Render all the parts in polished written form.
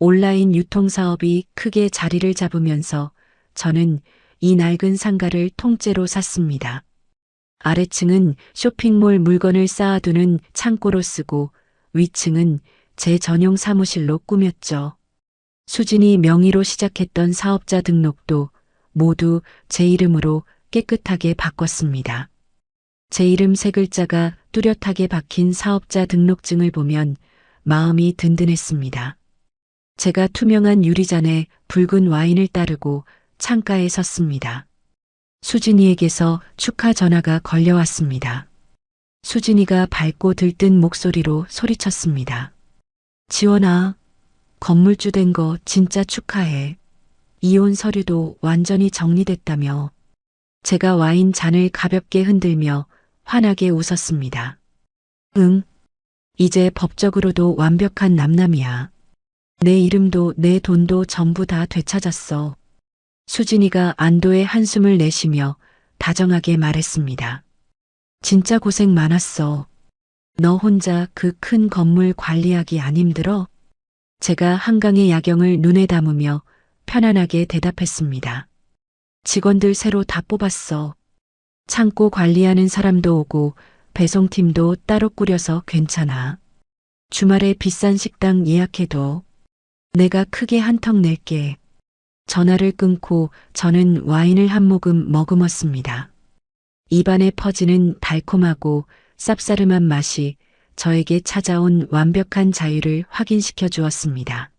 온라인 유통사업이 크게 자리를 잡으면서 저는 이 낡은 상가를 통째로 샀습니다. 아래층은 쇼핑몰 물건을 쌓아두는 창고로 쓰고 위층은 제 전용 사무실로 꾸몄죠. 수진이 명의로 시작했던 사업자 등록도 모두 제 이름으로 깨끗하게 바꿨습니다. 제 이름 세 글자가 뚜렷하게 박힌 사업자 등록증을 보면 마음이 든든했습니다. 제가 투명한 유리잔에 붉은 와인을 따르고 창가에 섰습니다. 수진이에게서 축하 전화가 걸려왔습니다. 수진이가 밝고 들뜬 목소리로 소리쳤습니다. 지원아, 건물주 된 거 진짜 축하해. 이혼 서류도 완전히 정리됐다며. 제가 와인 잔을 가볍게 흔들며 환하게 웃었습니다. 응, 이제 법적으로도 완벽한 남남이야. 내 이름도 내 돈도 전부 다 되찾았어. 수진이가 안도의 한숨을 내쉬며 다정하게 말했습니다. 진짜 고생 많았어. 너 혼자 그 큰 건물 관리하기 안 힘들어? 제가 한강의 야경을 눈에 담으며 편안하게 대답했습니다. 직원들 새로 다 뽑았어. 창고 관리하는 사람도 오고 배송팀도 따로 꾸려서 괜찮아. 주말에 비싼 식당 예약해도 내가 크게 한턱 낼게. 전화를 끊고 저는 와인을 한 모금 머금었습니다. 입안에 퍼지는 달콤하고 쌉싸름한 맛이 저에게 찾아온 완벽한 자유를 확인시켜 주었습니다.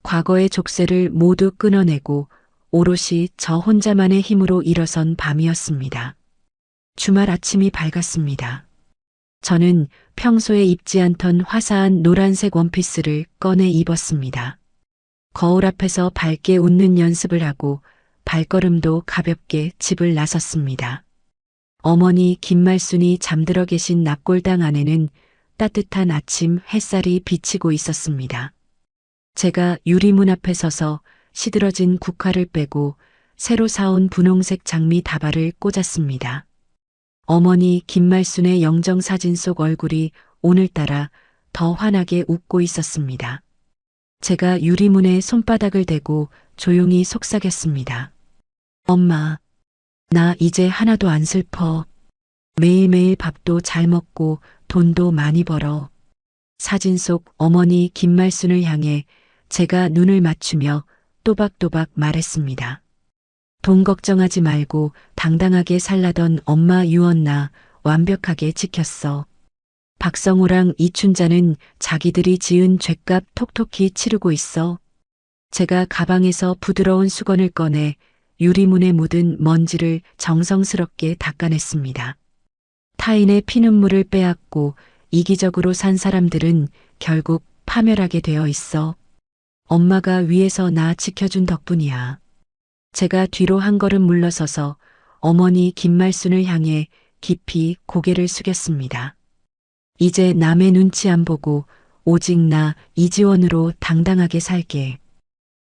과거의 족쇄를 모두 끊어내고 오롯이 저 혼자만의 힘으로 일어선 밤이었습니다. 주말 아침이 밝았습니다. 저는 평소에 입지 않던 화사한 노란색 원피스를 꺼내 입었습니다. 거울 앞에서 밝게 웃는 연습을 하고 발걸음도 가볍게 집을 나섰습니다. 어머니 김말순이 잠들어 계신 납골당 안에는 따뜻한 아침 햇살이 비치고 있었습니다. 제가 유리문 앞에 서서 시들어진 국화를 빼고 새로 사온 분홍색 장미 다발을 꽂았습니다. 어머니 김말순의 영정사진 속 얼굴이 오늘따라 더 환하게 웃고 있었습니다. 제가 유리문에 손바닥을 대고 조용히 속삭였습니다. 엄마, 나 이제 하나도 안 슬퍼. 매일매일 밥도 잘 먹고 돈도 많이 벌어. 사진 속 어머니 김말순을 향해 제가 눈을 맞추며 또박또박 말했습니다. 돈 걱정하지 말고 당당하게 살라던 엄마 유언나 완벽하게 지켰어. 박성호랑 이춘자는 자기들이 지은 죗값 톡톡히 치르고 있어. 제가 가방에서 부드러운 수건을 꺼내 유리문에 묻은 먼지를 정성스럽게 닦아냈습니다. 타인의 피눈물을 빼앗고 이기적으로 산 사람들은 결국 파멸하게 되어 있어. 엄마가 위에서 나 지켜준 덕분이야. 제가 뒤로 한 걸음 물러서서 어머니 김말순을 향해 깊이 고개를 숙였습니다. 이제 남의 눈치 안 보고 오직 나 이지원으로 당당하게 살게.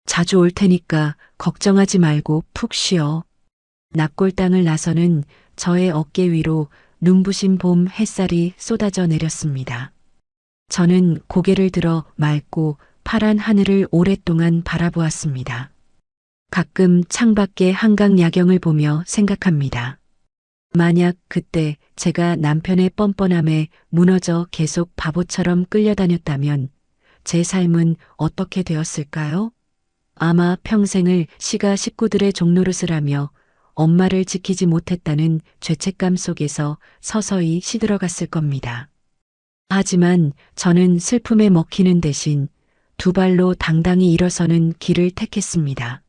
자주 올 테니까 걱정하지 말고 푹 쉬어. 납골당을 나서는 저의 어깨 위로 눈부신 봄 햇살이 쏟아져 내렸습니다. 저는 고개를 들어 맑고 파란 하늘을 오랫동안 바라보았습니다. 가끔 창밖의 한강 야경을 보며 생각합니다. 만약 그때 제가 남편의 뻔뻔함에 무너져 계속 바보처럼 끌려다녔다면 제 삶은 어떻게 되었을까요? 아마 평생을 시가 식구들의 종노릇을 하며 엄마를 지키지 못했다는 죄책감 속에서 서서히 시들어갔을 겁니다. 하지만 저는 슬픔에 먹히는 대신 두 발로 당당히 일어서는 길을 택했습니다.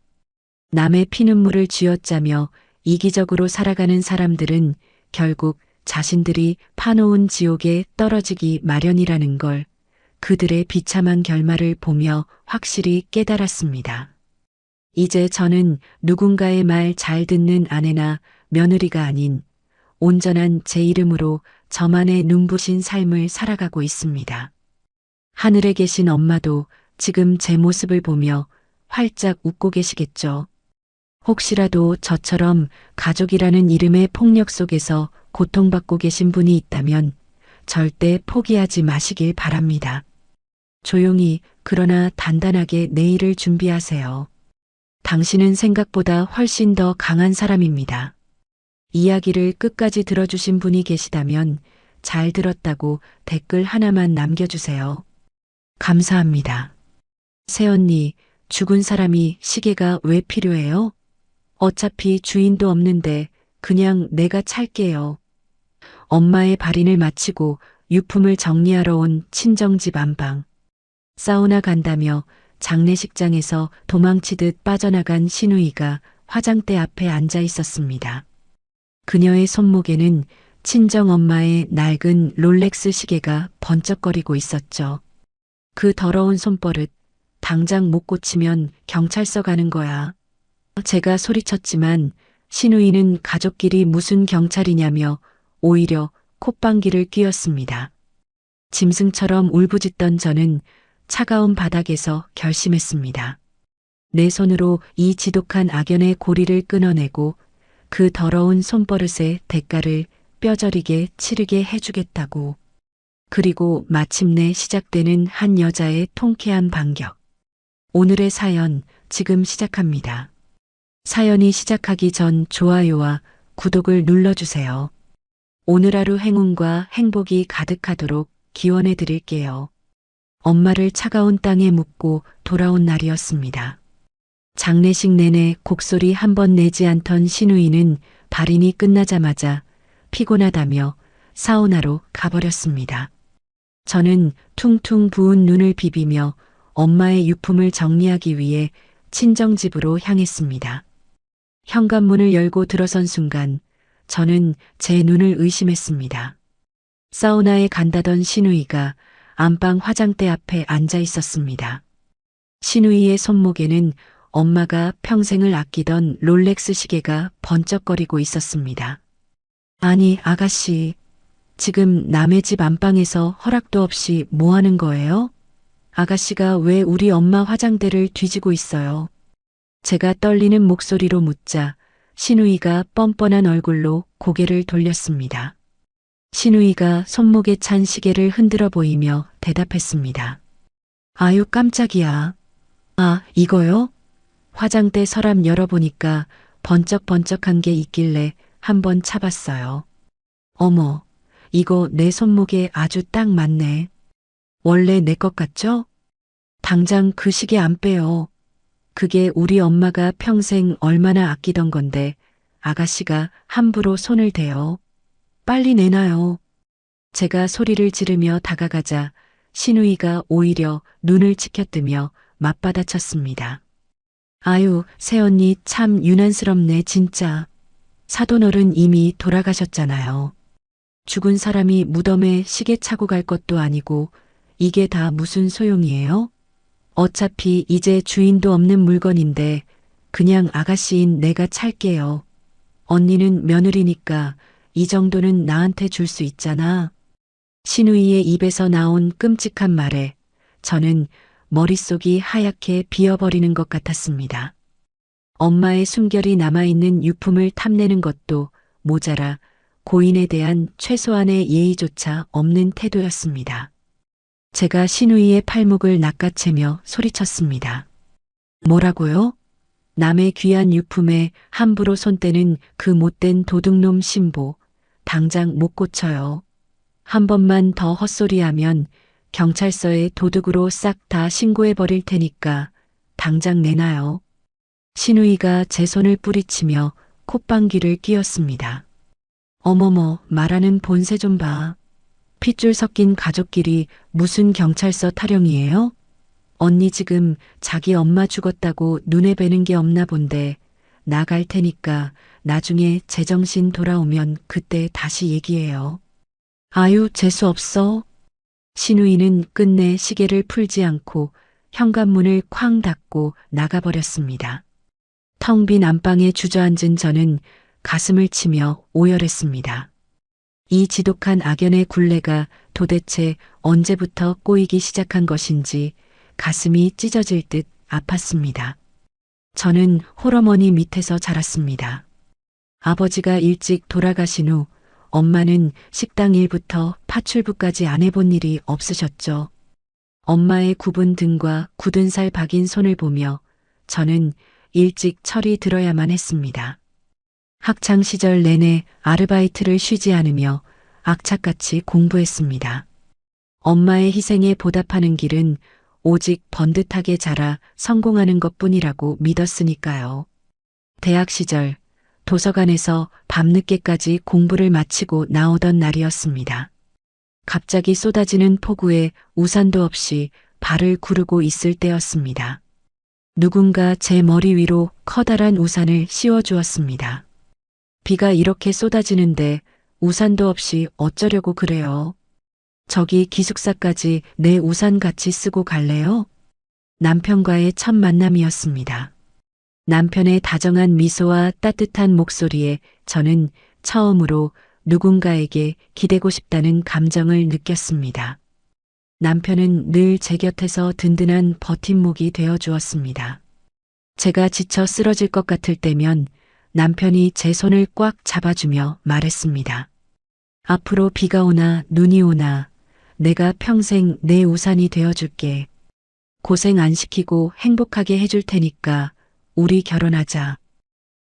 남의 피눈물을 쥐어짜며 이기적으로 살아가는 사람들은 결국 자신들이 파놓은 지옥에 떨어지기 마련이라는 걸 그들의 비참한 결말을 보며 확실히 깨달았습니다. 이제 저는 누군가의 말 잘 듣는 아내나 며느리가 아닌 온전한 제 이름으로 저만의 눈부신 삶을 살아가고 있습니다. 하늘에 계신 엄마도 지금 제 모습을 보며 활짝 웃고 계시겠죠. 혹시라도 저처럼 가족이라는 이름의 폭력 속에서 고통받고 계신 분이 있다면 절대 포기하지 마시길 바랍니다. 조용히 그러나 단단하게 내일을 준비하세요. 당신은 생각보다 훨씬 더 강한 사람입니다. 이야기를 끝까지 들어주신 분이 계시다면 잘 들었다고 댓글 하나만 남겨주세요. 감사합니다. 새언니, 죽은 사람이 시계가 왜 필요해요? 어차피 주인도 없는데 그냥 내가 찰게요. 엄마의 발인을 마치고 유품을 정리하러 온 친정집 안방. 사우나 간다며 장례식장에서 도망치듯 빠져나간 신우이가 화장대 앞에 앉아 있었습니다. 그녀의 손목에는 친정 엄마의 낡은 롤렉스 시계가 번쩍거리고 있었죠. 그 더러운 손버릇, 당장 못 고치면 경찰서 가는 거야. 제가 소리쳤지만 신우이는 가족끼리 무슨 경찰이냐며 오히려 콧방귀를 뀌었습니다. 짐승처럼 울부짖던 저는 차가운 바닥에서 결심했습니다. 내 손으로 이 지독한 악연의 고리를 끊어내고 그 더러운 손버릇의 대가를 뼈저리게 치르게 해주겠다고. 그리고 마침내 시작되는 한 여자의 통쾌한 반격. 오늘의 사연 지금 시작합니다. 사연이 시작하기 전 좋아요와 구독을 눌러주세요. 오늘 하루 행운과 행복이 가득하도록 기원해 드릴게요. 엄마를 차가운 땅에 묻고 돌아온 날이었습니다. 장례식 내내 곡소리 한 번 내지 않던 신우이는 발인이 끝나자마자 피곤하다며 사우나로 가버렸습니다. 저는 퉁퉁 부은 눈을 비비며 엄마의 유품을 정리하기 위해 친정집으로 향했습니다. 현관문을 열고 들어선 순간 저는 제 눈을 의심했습니다. 사우나에 간다던 신우이가 안방 화장대 앞에 앉아 있었습니다. 신우이의 손목에는 엄마가 평생을 아끼던 롤렉스 시계가 번쩍거리고 있었습니다. 아니, 아가씨, 지금 남의 집 안방에서 허락도 없이 뭐 하는 거예요? 아가씨가 왜 우리 엄마 화장대를 뒤지고 있어요? 제가 떨리는 목소리로 묻자 신우이가 뻔뻔한 얼굴로 고개를 돌렸습니다. 신우이가 손목에 찬 시계를 흔들어 보이며 대답했습니다. 아유, 깜짝이야. 아, 이거요? 화장대 서랍 열어보니까 번쩍번쩍한 게 있길래 한번 차봤어요. 어머, 이거 내 손목에 아주 딱 맞네. 원래 내 것 같죠? 당장 그 시계 안 빼요. 그게 우리 엄마가 평생 얼마나 아끼던 건데 아가씨가 함부로 손을 대요. 빨리 내놔요. 제가 소리를 지르며 다가가자 신우이가 오히려 눈을 치켜뜨며 맞받아쳤습니다. 아유, 새언니 참 유난스럽네 진짜. 사돈어른 이미 돌아가셨잖아요. 죽은 사람이 무덤에 시계 차고 갈 것도 아니고 이게 다 무슨 소용이에요? 어차피 이제 주인도 없는 물건인데 그냥 아가씨인 내가 찰게요. 언니는 며느리니까 이 정도는 나한테 줄 수 있잖아. 신우이의 입에서 나온 끔찍한 말에 저는 머릿속이 하얗게 비어버리는 것 같았습니다. 엄마의 숨결이 남아있는 유품을 탐내는 것도 모자라 고인에 대한 최소한의 예의조차 없는 태도였습니다. 제가 신우이의 팔목을 낚아채며 소리쳤습니다. 뭐라고요? 남의 귀한 유품에 함부로 손대는 그 못된 도둑놈 신보, 당장 못 고쳐요. 한 번만 더 헛소리하면 경찰서에 도둑으로 싹 다 신고해버릴 테니까 당장 내놔요. 신우이가 제 손을 뿌리치며 콧방귀를 뀌었습니다. 어머머, 말하는 본새 좀 봐. 핏줄 섞인 가족끼리 무슨 경찰서 타령이에요? 언니 지금 자기 엄마 죽었다고 눈에 뵈는 게 없나 본데 나갈 테니까 나중에 제정신 돌아오면 그때 다시 얘기해요. 아유, 재수 없어. 신우이는 끝내 시계를 풀지 않고 현관문을 쾅 닫고 나가버렸습니다. 텅 빈 안방에 주저앉은 저는 가슴을 치며 오열했습니다. 이 지독한 악연의 굴레가 도대체 언제부터 꼬이기 시작한 것인지 가슴이 찢어질 듯 아팠습니다. 저는 홀어머니 밑에서 자랐습니다. 아버지가 일찍 돌아가신 후 엄마는 식당 일부터 파출부까지 안 해본 일이 없으셨죠. 엄마의 굽은 등과 굳은 살 박인 손을 보며 저는 일찍 철이 들어야만 했습니다. 학창 시절 내내 아르바이트를 쉬지 않으며 악착같이 공부했습니다. 엄마의 희생에 보답하는 길은 오직 번듯하게 자라 성공하는 것뿐이라고 믿었으니까요. 대학 시절 도서관에서 밤늦게까지 공부를 마치고 나오던 날이었습니다. 갑자기 쏟아지는 폭우에 우산도 없이 발을 구르고 있을 때였습니다. 누군가 제 머리 위로 커다란 우산을 씌워주었습니다. 비가 이렇게 쏟아지는데 우산도 없이 어쩌려고 그래요? 저기 기숙사까지 내 우산 같이 쓰고 갈래요? 남편과의 첫 만남이었습니다. 남편의 다정한 미소와 따뜻한 목소리에 저는 처음으로 누군가에게 기대고 싶다는 감정을 느꼈습니다. 남편은 늘 제 곁에서 든든한 버팀목이 되어 주었습니다. 제가 지쳐 쓰러질 것 같을 때면 남편이 제 손을 꽉 잡아주며 말했습니다. 앞으로 비가 오나 눈이 오나 내가 평생 내 우산이 되어줄게. 고생 안 시키고 행복하게 해줄 테니까 우리 결혼하자.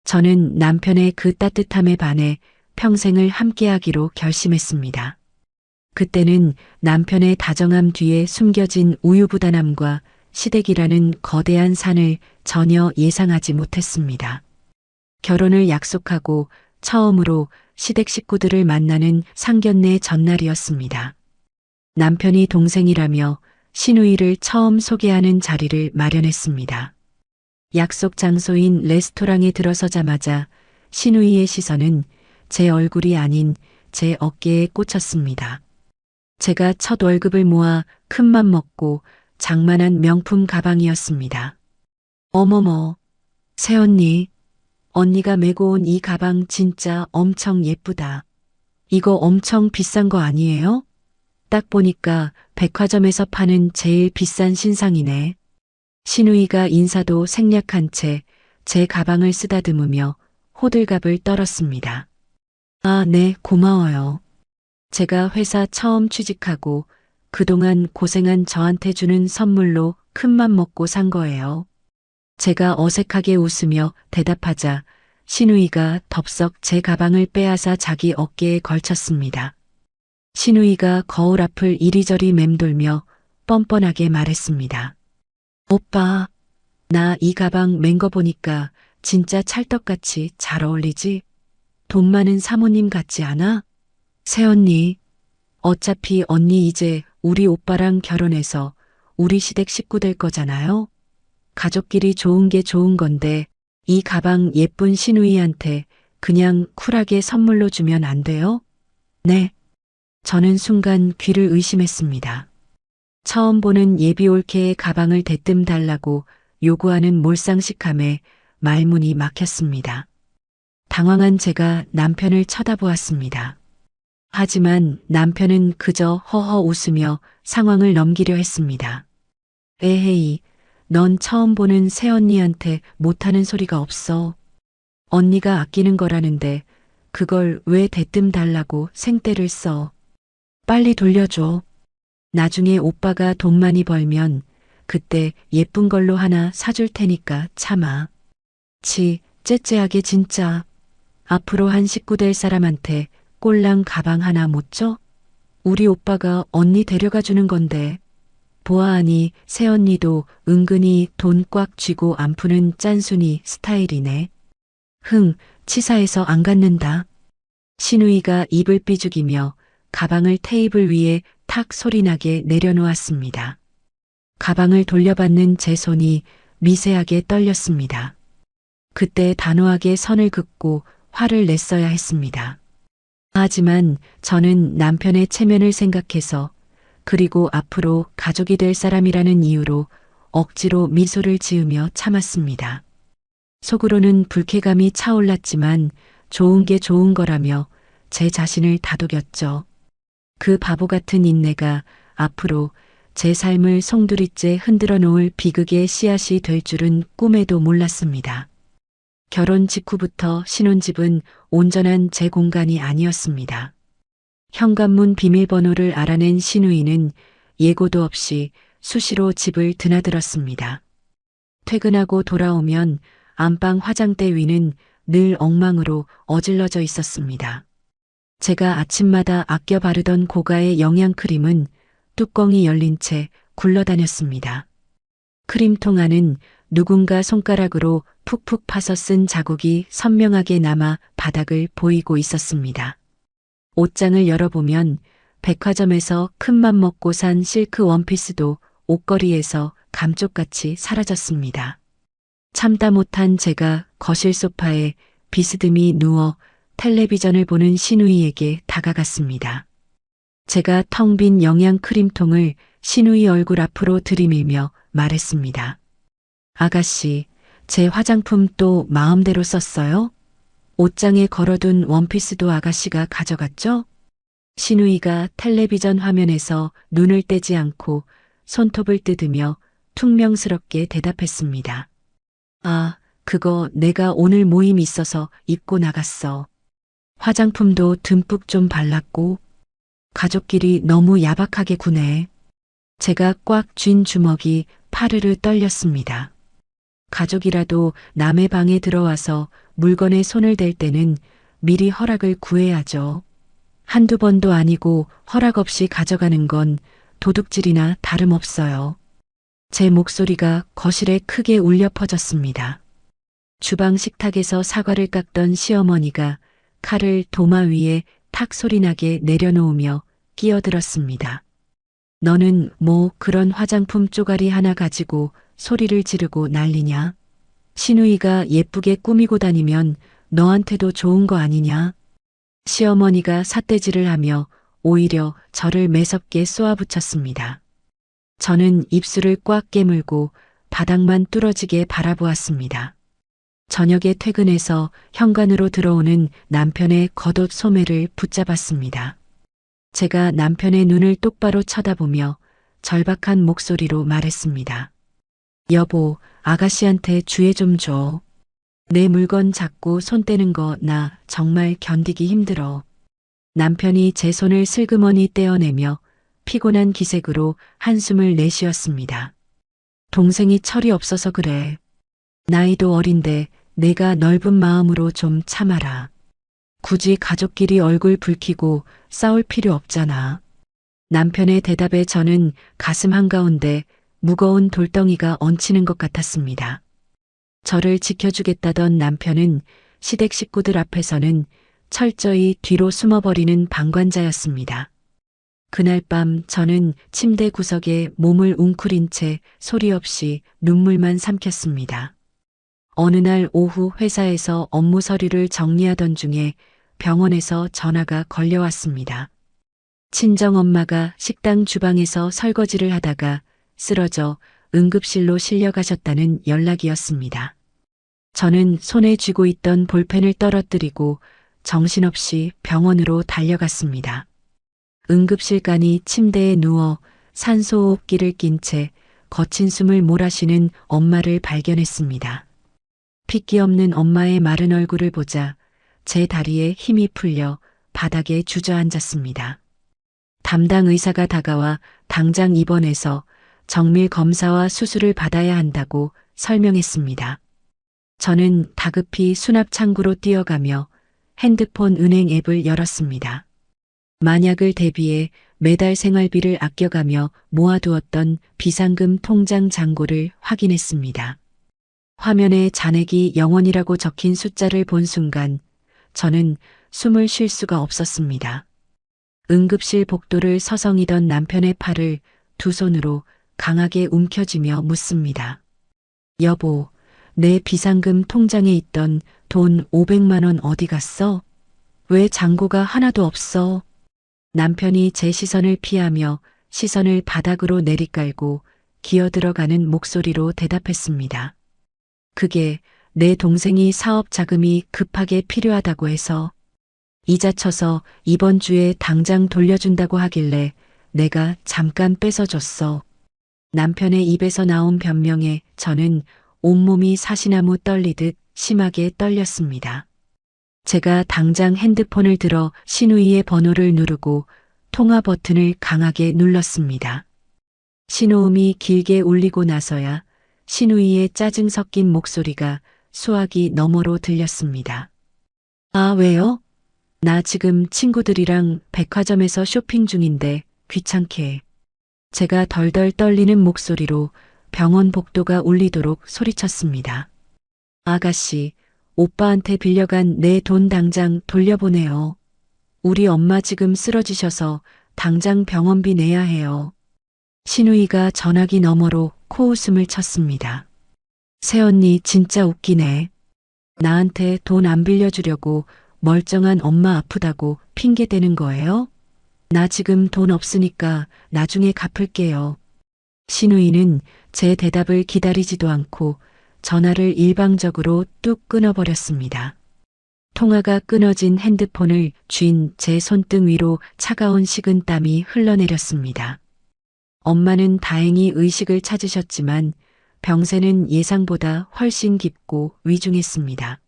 저는 남편의 그 따뜻함에 반해 평생을 함께하기로 결심했습니다. 그때는 남편의 다정함 뒤에 숨겨진 우유부단함과 시댁이라는 거대한 산을 전혀 예상하지 못했습니다. 결혼을 약속하고 처음으로 시댁 식구들을 만나는 상견례 전날이었습니다. 남편이 동생이라며 시누이를 처음 소개하는 자리를 마련했습니다. 약속 장소인 레스토랑에 들어서자마자 시누이의 시선은 제 얼굴이 아닌 제 어깨에 꽂혔습니다. 제가 첫 월급을 모아 큰맘 먹고 장만한 명품 가방이었습니다. 어머머, 새언니, 언니가 메고 온 이 가방 진짜 엄청 예쁘다. 이거 엄청 비싼 거 아니에요? 딱 보니까 백화점에서 파는 제일 비싼 신상이네. 시누이가 인사도 생략한 채 제 가방을 쓰다듬으며 호들갑을 떨었습니다. 아, 네, 고마워요. 제가 회사 처음 취직하고 그동안 고생한 저한테 주는 선물로 큰맘 먹고 산 거예요. 제가 어색하게 웃으며 대답하자 시누이가 덥석 제 가방을 빼앗아 자기 어깨에 걸쳤습니다. 시누이가 거울 앞을 이리저리 맴돌며 뻔뻔하게 말했습니다. 오빠, 나 이 가방 맨 거 보니까 진짜 찰떡같이 잘 어울리지? 돈 많은 사모님 같지 않아? 새언니, 어차피 언니 이제 우리 오빠랑 결혼해서 우리 시댁 식구 될 거잖아요? 가족끼리 좋은 게 좋은 건데 이 가방 예쁜 시누이한테 그냥 쿨하게 선물로 주면 안 돼요? 네. 저는 순간 귀를 의심했습니다. 처음 보는 예비 올케의 가방을 대뜸 달라고 요구하는 몰상식함에 말문이 막혔습니다. 당황한 제가 남편을 쳐다보았습니다. 하지만 남편은 그저 허허 웃으며 상황을 넘기려 했습니다. 에헤이, 넌 처음 보는 새언니한테 못하는 소리가 없어. 언니가 아끼는 거라는데 그걸 왜 대뜸 달라고 생떼를 써. 빨리 돌려줘. 나중에 오빠가 돈 많이 벌면 그때 예쁜 걸로 하나 사줄 테니까 참아. 째째하게 진짜. 앞으로 한 식구 될 사람한테 꼴랑 가방 하나 못 줘? 우리 오빠가 언니 데려가 주는 건데. 보아하니 새언니도 은근히 돈 꽉 쥐고 안 푸는 짠순이 스타일이네. 치사해서 안 갖는다. 시누이가 입을 삐죽이며 가방을 테이블 위에 탁 소리나게 내려놓았습니다. 가방을 돌려받는 제 손이 미세하게 떨렸습니다. 그때 단호하게 선을 긋고 화를 냈어야 했습니다. 하지만 저는 남편의 체면을 생각해서 그리고 앞으로 가족이 될 사람이라는 이유로 억지로 미소를 지으며 참았습니다. 속으로는 불쾌감이 차올랐지만 좋은 게 좋은 거라며 제 자신을 다독였죠. 그 바보 같은 인내가 앞으로 제 삶을 송두리째 흔들어 놓을 비극의 씨앗이 될 줄은 꿈에도 몰랐습니다. 결혼 직후부터 신혼집은 온전한 제 공간이 아니었습니다. 현관문 비밀번호를 알아낸 시누이는 예고도 없이 수시로 집을 드나들었습니다. 퇴근하고 돌아오면 안방 화장대 위는 늘 엉망으로 어질러져 있었습니다. 제가 아침마다 아껴 바르던 고가의 영양크림은 뚜껑이 열린 채 굴러다녔습니다. 크림통 안은 누군가 손가락으로 푹푹 파서 쓴 자국이 선명하게 남아 바닥을 보이고 있었습니다. 옷장을 열어보면 백화점에서 큰맘 먹고 산 실크 원피스도 옷걸이에서 감쪽같이 사라졌습니다. 참다 못한 제가 거실 소파에 비스듬히 누워 텔레비전을 보는 시누이에게 다가갔습니다. 제가 텅 빈 영양 크림통을 시누이 얼굴 앞으로 들이밀며 말했습니다. 아가씨, 제 화장품 또 마음대로 썼어요? 옷장에 걸어둔 원피스도 아가씨가 가져갔죠? 시누이가 텔레비전 화면에서 눈을 떼지 않고 손톱을 뜯으며 퉁명스럽게 대답했습니다. 아, 그거 내가 오늘 모임 있어서 입고 나갔어. 화장품도 듬뿍 좀 발랐고 가족끼리 너무 야박하게 구네. 제가 꽉 쥔 주먹이 파르르 떨렸습니다. 가족이라도 남의 방에 들어와서 물건에 손을 댈 때는 미리 허락을 구해야죠. 한두 번도 아니고 허락 없이 가져가는 건 도둑질이나 다름없어요. 제 목소리가 거실에 크게 울려 퍼졌습니다. 주방 식탁에서 사과를 깎던 시어머니가 칼을 도마 위에 탁 소리나게 내려놓으며 끼어들었습니다. 너는 뭐 그런 화장품 쪼가리 하나 가지고 소리를 지르고 난리냐? 시누이가 예쁘게 꾸미고 다니면 너한테도 좋은 거 아니냐? 시어머니가 삿대질을 하며 오히려 저를 매섭게 쏘아붙였습니다. 저는 입술을 꽉 깨물고 바닥만 뚫어지게 바라보았습니다. 저녁에 퇴근해서 현관으로 들어오는 남편의 겉옷 소매를 붙잡았습니다. 제가 남편의 눈을 똑바로 쳐다보며 절박한 목소리로 말했습니다. 여보, 아가씨한테 주의 좀 줘. 내 물건 잡고 손 떼는 거 나 정말 견디기 힘들어. 남편이 제 손을 슬그머니 떼어내며 피곤한 기색으로 한숨을 내쉬었습니다. 동생이 철이 없어서 그래. 나이도 어린데 내가 넓은 마음으로 좀 참아라. 굳이 가족끼리 얼굴 붉히고 싸울 필요 없잖아. 남편의 대답에 저는 가슴 한가운데 무거운 돌덩이가 얹히는 것 같았습니다. 저를 지켜주겠다던 남편은 시댁 식구들 앞에서는 철저히 뒤로 숨어버리는 방관자였습니다. 그날 밤 저는 침대 구석에 몸을 웅크린 채 소리 없이 눈물만 삼켰습니다. 어느 날 오후 회사에서 업무 서류를 정리하던 중에 병원에서 전화가 걸려왔습니다. 친정엄마가 식당 주방에서 설거지를 하다가 쓰러져 응급실로 실려가셨다는 연락이었습니다. 저는 손에 쥐고 있던 볼펜을 떨어뜨리고 정신없이 병원으로 달려갔습니다. 응급실간이 침대에 누워 산소호흡기를 낀 채 거친 숨을 몰아쉬는 엄마를 발견했습니다. 핏기 없는 엄마의 마른 얼굴을 보자 제 다리에 힘이 풀려 바닥에 주저앉았습니다. 담당 의사가 다가와 당장 입원해서 정밀 검사와 수술을 받아야 한다고 설명했습니다. 저는 다급히 수납 창구로 뛰어가며 핸드폰 은행 앱을 열었습니다. 만약을 대비해 매달 생활비를 아껴가며 모아두었던 비상금 통장 잔고를 확인했습니다. 화면에 잔액이 0원이라고 적힌 숫자를 본 순간 저는 숨을 쉴 수가 없었습니다. 응급실 복도를 서성이던 남편의 팔을 두 손으로 강하게 움켜쥐며 묻습니다. 여보, 내 비상금 통장에 있던 돈 500만 원 어디 갔어? 왜 잔고가 하나도 없어? 남편이 제 시선을 피하며 시선을 바닥으로 내리깔고 기어들어가는 목소리로 대답했습니다. 그게 내 동생이 사업 자금이 급하게 필요하다고 해서 이자 쳐서 이번 주에 당장 돌려준다고 하길래 내가 잠깐 뺏어줬어. 남편의 입에서 나온 변명에 저는 온몸이 사시나무 떨리듯 심하게 떨렸습니다. 제가 당장 핸드폰을 들어 시누이의 번호를 누르고 통화 버튼을 강하게 눌렀습니다. 신호음이 길게 울리고 나서야 신우이의 짜증 섞인 목소리가 수화기 너머로 들렸습니다. 아, 왜요? 나 지금 친구들이랑 백화점에서 쇼핑 중인데 귀찮게. 제가 덜덜 떨리는 목소리로 병원 복도가 울리도록 소리쳤습니다. 아가씨, 오빠한테 빌려간 내 돈 당장 돌려보내요. 우리 엄마 지금 쓰러지셔서 당장 병원비 내야 해요. 신우이가 전화기 너머로 코웃음을 쳤습니다. 새언니 진짜 웃기네. 나한테 돈 안 빌려주려고 멀쩡한 엄마 아프다고 핑계대는 거예요? 나 지금 돈 없으니까 나중에 갚을게요. 신우이는 제 대답을 기다리지도 않고 전화를 일방적으로 뚝 끊어버렸습니다. 통화가 끊어진 핸드폰을 쥔 제 손등 위로 차가운 식은 땀이 흘러내렸습니다. 엄마는 다행히 의식을 찾으셨지만 병세는 예상보다 훨씬 깊고 위중했습니다.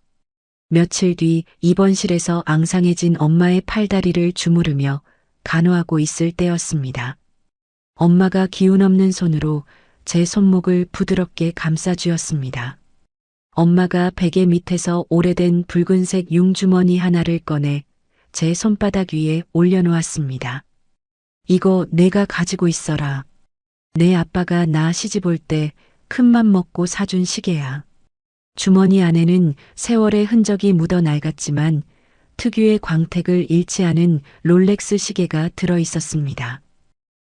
며칠 뒤 입원실에서 앙상해진 엄마의 팔다리를 주무르며 간호하고 있을 때였습니다. 엄마가 기운 없는 손으로 제 손목을 부드럽게 감싸주었습니다. 엄마가 베개 밑에서 오래된 붉은색 융주머니 하나를 꺼내 제 손바닥 위에 올려놓았습니다. 이거 내가 가지고 있어라. 내 아빠가 나 시집 올 때 큰맘 먹고 사준 시계야. 주머니 안에는 세월의 흔적이 묻어 낡았지만 특유의 광택을 잃지 않은 롤렉스 시계가 들어 있었습니다.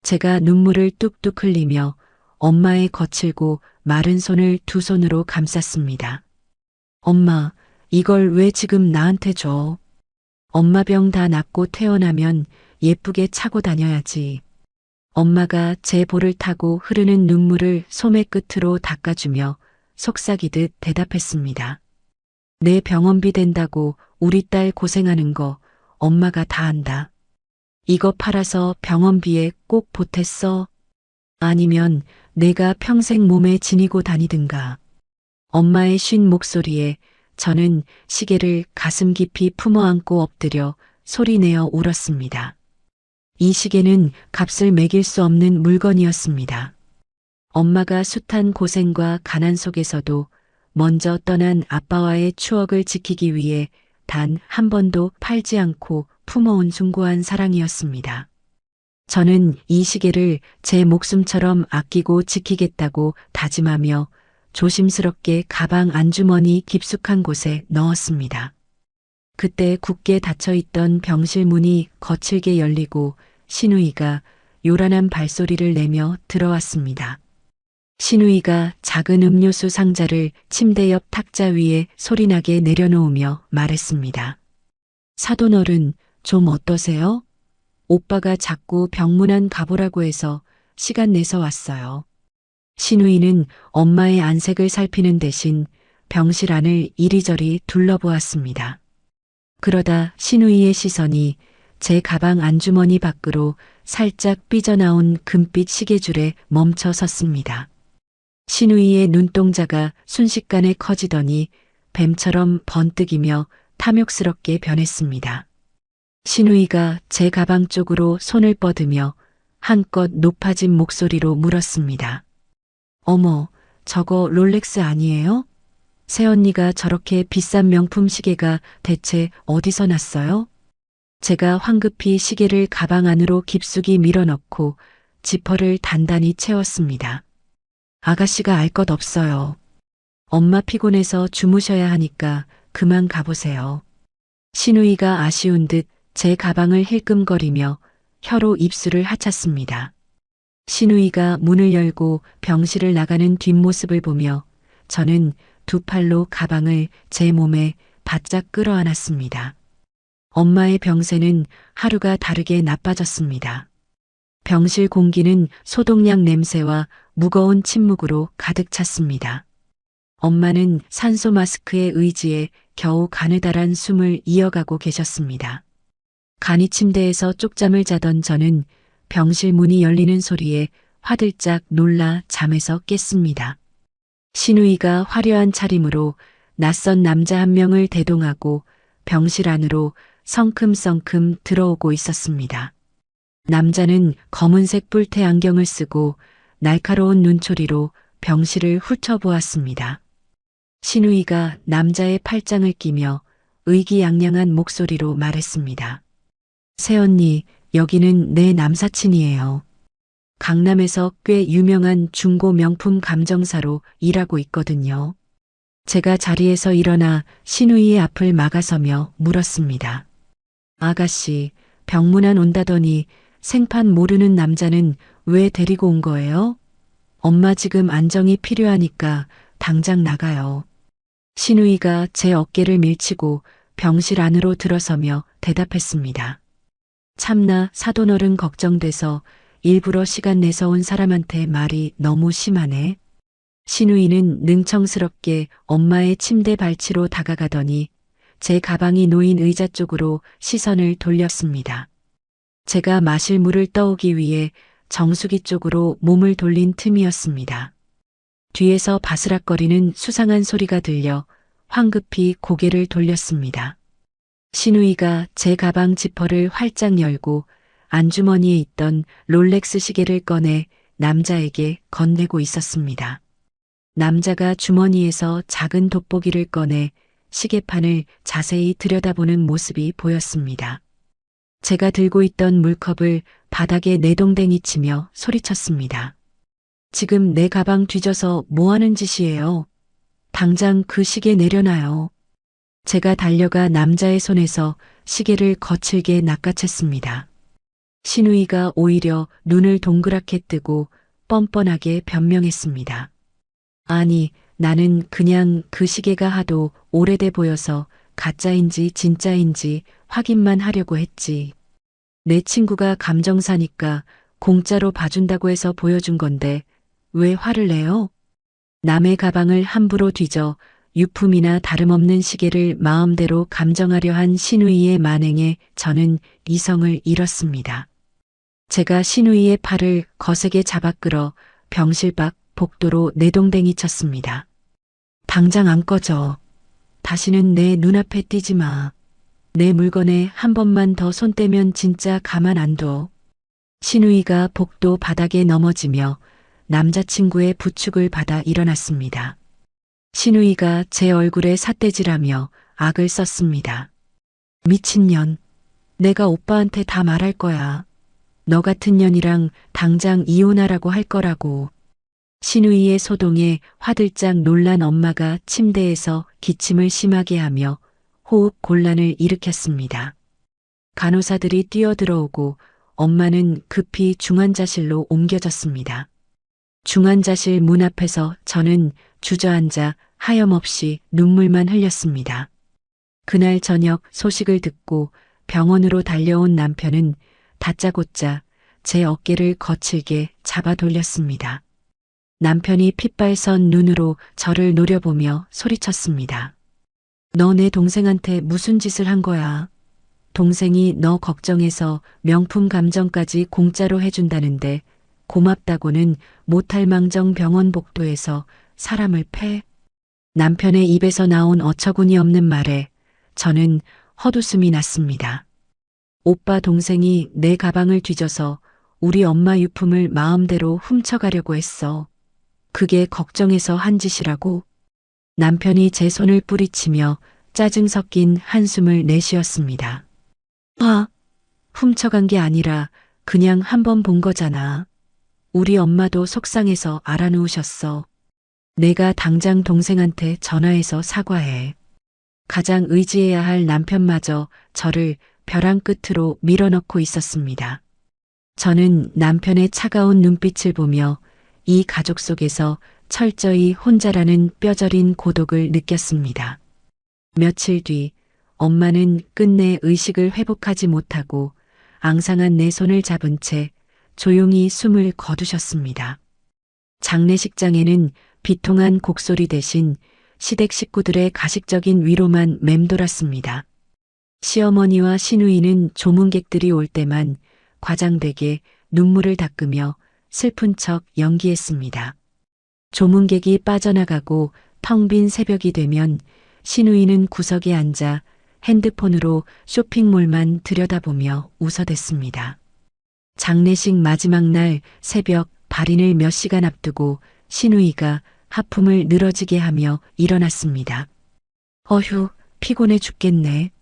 제가 눈물을 뚝뚝 흘리며 엄마의 거칠고 마른 손을 두 손으로 감쌌습니다. 엄마, 이걸 왜 지금 나한테 줘? 엄마 병 다 낫고 퇴원하면 예쁘게 차고 다녀야지. 엄마가 제 볼을 타고 흐르는 눈물을 소매 끝으로 닦아주며 속삭이듯 대답했습니다. 내 병원비 된다고 우리 딸 고생하는 거 엄마가 다 안다. 이거 팔아서 병원비에 꼭 보탰어. 아니면 내가 평생 몸에 지니고 다니든가. 엄마의 쉰 목소리에 저는 시계를 가슴 깊이 품어안고 엎드려 소리내어 울었습니다. 이 시계는 값을 매길 수 없는 물건이었습니다. 엄마가 숱한 고생과 가난 속에서도 먼저 떠난 아빠와의 추억을 지키기 위해 단 한 번도 팔지 않고 품어온 숭고한 사랑이었습니다. 저는 이 시계를 제 목숨처럼 아끼고 지키겠다고 다짐하며 조심스럽게 가방 안주머니 깊숙한 곳에 넣었습니다. 그때 굳게 닫혀있던 병실 문이 거칠게 열리고 신우이가 요란한 발소리를 내며 들어왔습니다. 신우이가 작은 음료수 상자를 침대 옆 탁자 위에 소리나게 내려놓으며 말했습니다. 사돈어른, 좀 어떠세요? 오빠가 자꾸 병문안 가보라고 해서 시간 내서 왔어요. 신우이는 엄마의 안색을 살피는 대신 병실 안을 이리저리 둘러보았습니다. 그러다 신우이의 시선이 제 가방 안주머니 밖으로 살짝 삐져나온 금빛 시계줄에 멈춰 섰습니다. 신우이의 눈동자가 순식간에 커지더니 뱀처럼 번뜩이며 탐욕스럽게 변했습니다. 신우이가 제 가방 쪽으로 손을 뻗으며 한껏 높아진 목소리로 물었습니다. 어머, 저거 롤렉스 아니에요? 새언니가 저렇게 비싼 명품 시계가 대체 어디서 났어요? 제가 황급히 시계를 가방 안으로 깊숙이 밀어넣고 지퍼를 단단히 채웠습니다. 아가씨가 알 것 없어요. 엄마 피곤해서 주무셔야 하니까 그만 가보세요. 신우이가 아쉬운 듯 제 가방을 힐끔거리며 혀로 입술을 하찼습니다. 신우이가 문을 열고 병실을 나가는 뒷모습을 보며 저는 두 팔로 가방을 제 몸에 바짝 끌어안았습니다. 엄마의 병세는 하루가 다르게 나빠졌습니다. 병실 공기는 소독약 냄새와 무거운 침묵으로 가득 찼습니다. 엄마는 산소 마스크에 의지해 겨우 가느다란 숨을 이어가고 계셨습니다. 간이 침대에서 쪽잠을 자던 저는 병실 문이 열리는 소리에 화들짝 놀라 잠에서 깼습니다. 신우이가 화려한 차림으로 낯선 남자 한 명을 대동하고 병실 안으로 성큼성큼 들어오고 있었습니다. 남자는 검은색 뿔테 안경을 쓰고 날카로운 눈초리로 병실을 훑어보았습니다. 신우이가 남자의 팔짱을 끼며 의기양양한 목소리로 말했습니다. 새언니, 여기는 내 남사친이에요. 강남에서 꽤 유명한 중고 명품 감정사로 일하고 있거든요. 제가 자리에서 일어나 신우이의 앞을 막아서며 물었습니다. 아가씨, 병문안 온다더니 생판 모르는 남자는 왜 데리고 온 거예요? 엄마 지금 안정이 필요하니까 당장 나가요. 신우이가 제 어깨를 밀치고 병실 안으로 들어서며 대답했습니다. 참나 사돈어른 걱정돼서 일부러 시간 내서 온 사람한테 말이 너무 심하네. 신우이는 능청스럽게 엄마의 침대 발치로 다가가더니 제 가방이 놓인 의자 쪽으로 시선을 돌렸습니다. 제가 마실 물을 떠오기 위해 정수기 쪽으로 몸을 돌린 틈이었습니다. 뒤에서 바스락거리는 수상한 소리가 들려 황급히 고개를 돌렸습니다. 신우이가 제 가방 지퍼를 활짝 열고 안주머니에 있던 롤렉스 시계를 꺼내 남자에게 건네고 있었습니다. 남자가 주머니에서 작은 돋보기를 꺼내 시계판을 자세히 들여다보는 모습이 보였습니다. 제가 들고 있던 물컵을 바닥에 내동댕이 치며 소리쳤습니다. 지금 내 가방 뒤져서 뭐 하는 짓이에요? 당장 그 시계 내려놔요. 제가 달려가 남자의 손에서 시계를 거칠게 낚아챘습니다. 신우이가 오히려 눈을 동그랗게 뜨고 뻔뻔하게 변명했습니다. 아니, 나는 그냥 그 시계가 하도 오래돼 보여서 가짜인지 진짜인지 확인만 하려고 했지. 내 친구가 감정사니까 공짜로 봐준다고 해서 보여준 건데 왜 화를 내요? 남의 가방을 함부로 뒤져 유품이나 다름없는 시계를 마음대로 감정하려 한 신우이의 만행에 저는 이성을 잃었습니다. 제가 신우이의 팔을 거세게 잡아 끌어 병실 밖 복도로 내동댕이 쳤습니다. 당장 안 꺼져. 다시는 내 눈앞에 띄지 마. 내 물건에 한 번만 더 손 떼면 진짜 가만 안 둬. 신우이가 복도 바닥에 넘어지며 남자친구의 부축을 받아 일어났습니다. 신우이가 제 얼굴에 삿대질하며 악을 썼습니다. 미친년. 내가 오빠한테 다 말할 거야. 너 같은 년이랑 당장 이혼하라고 할 거라고. 신우이의 소동에 화들짝 놀란 엄마가 침대에서 기침을 심하게 하며 호흡 곤란을 일으켰습니다. 간호사들이 뛰어들어오고 엄마는 급히 중환자실로 옮겨졌습니다. 중환자실 문 앞에서 저는 주저앉아 하염없이 눈물만 흘렸습니다. 그날 저녁 소식을 듣고 병원으로 달려온 남편은 다짜고짜 제 어깨를 거칠게 잡아 돌렸습니다. 남편이 핏발선 눈으로 저를 노려보며 소리쳤습니다. 너 내 동생한테 무슨 짓을 한 거야? 동생이 너 걱정해서 명품 감정까지 공짜로 해준다는데 고맙다고는 못할 망정 병원 복도에서 사람을 패? 남편의 입에서 나온 어처구니 없는 말에 저는 헛웃음이 났습니다. 오빠 동생이 내 가방을 뒤져서 우리 엄마 유품을 마음대로 훔쳐가려고 했어. 그게 걱정해서 한 짓이라고? 남편이 제 손을 뿌리치며 짜증 섞인 한숨을 내쉬었습니다. 훔쳐간 게 아니라 그냥 한 번 본 거잖아. 우리 엄마도 속상해서 알아놓으셨어. 내가 당장 동생한테 전화해서 사과해. 가장 의지해야 할 남편마저 저를 벼랑 끝으로 밀어넣고 있었습니다. 저는 남편의 차가운 눈빛을 보며 이 가족 속에서 철저히 혼자라는 뼈저린 고독을 느꼈습니다. 며칠 뒤 엄마는 끝내 의식을 회복하지 못하고 앙상한 내 손을 잡은 채 조용히 숨을 거두셨습니다. 장례식장에는 비통한 곡소리 대신 시댁 식구들의 가식적인 위로만 맴돌았습니다. 시어머니와 시누이는 조문객들이 올 때만 과장되게 눈물을 닦으며 슬픈 척 연기했습니다. 조문객이 빠져나가고 텅 빈 새벽이 되면 시누이는 구석에 앉아 핸드폰으로 쇼핑몰만 들여다보며 웃어댔습니다. 장례식 마지막 날 새벽 발인을 몇 시간 앞두고 신우이가 하품을 늘어지게 하며 일어났습니다. 어휴, 피곤해 죽겠네.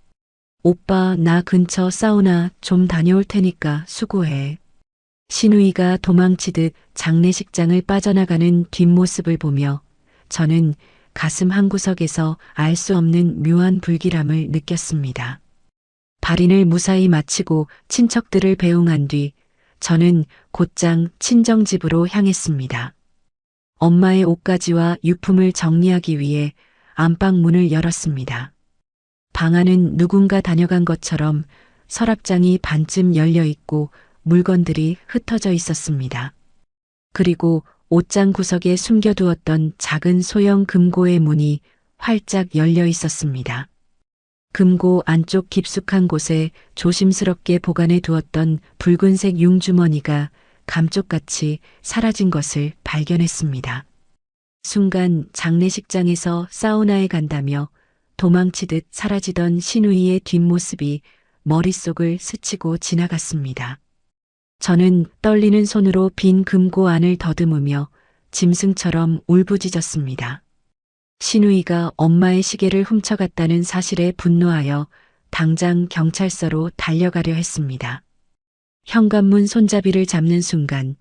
오빠, 나 근처 사우나 좀 다녀올 테니까 수고해. 신우이가 도망치듯 장례식장을 빠져나가는 뒷모습을 보며 저는 가슴 한구석에서 알 수 없는 묘한 불길함을 느꼈습니다. 발인을 무사히 마치고 친척들을 배웅한 뒤 저는 곧장 친정집으로 향했습니다. 엄마의 옷가지와 유품을 정리하기 위해 안방 문을 열었습니다. 방 안은 누군가 다녀간 것처럼 서랍장이 반쯤 열려 있고 물건들이 흩어져 있었습니다. 그리고 옷장 구석에 숨겨두었던 작은 소형 금고의 문이 활짝 열려 있었습니다. 금고 안쪽 깊숙한 곳에 조심스럽게 보관해 두었던 붉은색 융주머니가 감쪽같이 사라진 것을 발견했습니다. 순간 장례식장에서 사우나에 간다며 도망치듯 사라지던 신우이의 뒷모습이 머릿속을 스치고 지나갔습니다. 저는 떨리는 손으로 빈 금고 안을 더듬으며 짐승처럼 울부짖었습니다. 신우이가 엄마의 시계를 훔쳐갔다는 사실에 분노하여 당장 경찰서로 달려가려 했습니다. 현관문 손잡이를 잡는 순간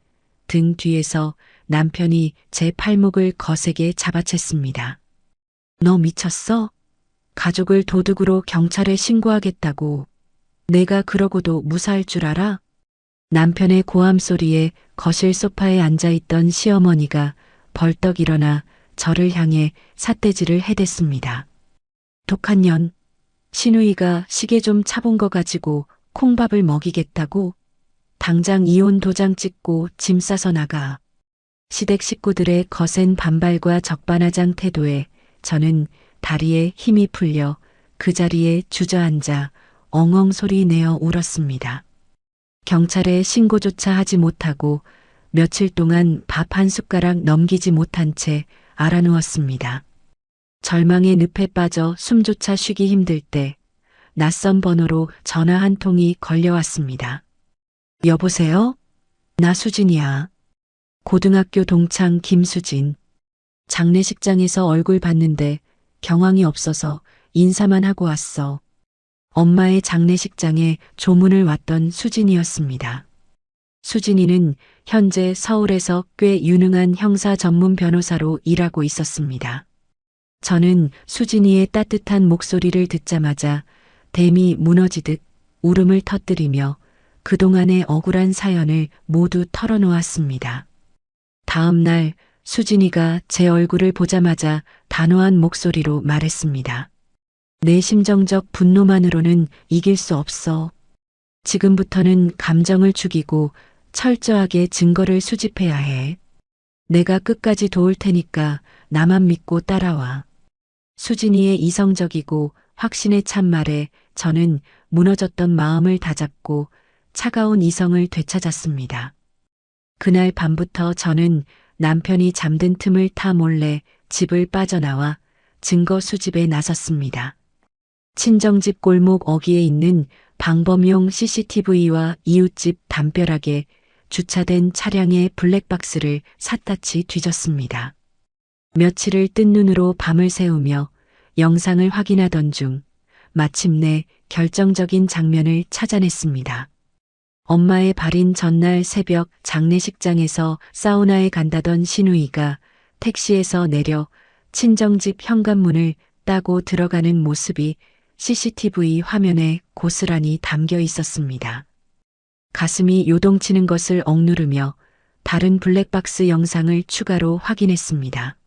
등 뒤에서 남편이 제 팔목을 거세게 잡아챘습니다. 너 미쳤어? 가족을 도둑으로 경찰에 신고하겠다고. 내가 그러고도 무사할 줄 알아? 남편의 고함 소리에 거실 소파에 앉아있던 시어머니가 벌떡 일어나 저를 향해 삿대질을 해댔습니다. 독한 년, 신우이가 시계 좀 차본 거 가지고 콩밥을 먹이겠다고? 당장 이혼 도장 찍고 짐 싸서 나가. 시댁 식구들의 거센 반발과 적반하장 태도에 저는 다리에 힘이 풀려 그 자리에 주저앉아 엉엉 소리 내어 울었습니다. 경찰에 신고조차 하지 못하고 며칠 동안 밥 한 숟가락 넘기지 못한 채 알아누웠습니다. 절망의 늪에 빠져 숨조차 쉬기 힘들 때 낯선 번호로 전화 한 통이 걸려왔습니다. 여보세요? 나 수진이야. 고등학교 동창 김수진. 장례식장에서 얼굴 봤는데 경황이 없어서 인사만 하고 왔어. 엄마의 장례식장에 조문을 왔던 수진이었습니다. 수진이는 현재 서울에서 꽤 유능한 형사 전문 변호사로 일하고 있었습니다. 저는 수진이의 따뜻한 목소리를 듣자마자 댐이 무너지듯 울음을 터뜨리며 그동안의 억울한 사연을 모두 털어놓았습니다. 다음 날 수진이가 제 얼굴을 보자마자 단호한 목소리로 말했습니다. 내 심정적 분노만으로는 이길 수 없어. 지금부터는 감정을 죽이고 철저하게 증거를 수집해야 해. 내가 끝까지 도울 테니까 나만 믿고 따라와. 수진이의 이성적이고 확신에 찬 말에 저는 무너졌던 마음을 다잡고 차가운 이성을 되찾았습니다. 그날 밤부터 저는 남편이 잠든 틈을 타 몰래 집을 빠져나와 증거 수집에 나섰습니다. 친정집 골목 어귀에 있는 방범용 CCTV와 이웃집 담벼락에 주차된 차량의 블랙박스를 샅샅이 뒤졌습니다. 며칠을 뜬 눈으로 밤을 새우며 영상을 확인하던 중 마침내 결정적인 장면을 찾아냈습니다. 엄마의 발인 전날 새벽 장례식장에서 사우나에 간다던 신우이가 택시에서 내려 친정집 현관문을 따고 들어가는 모습이 CCTV 화면에 고스란히 담겨 있었습니다. 가슴이 요동치는 것을 억누르며 다른 블랙박스 영상을 추가로 확인했습니다.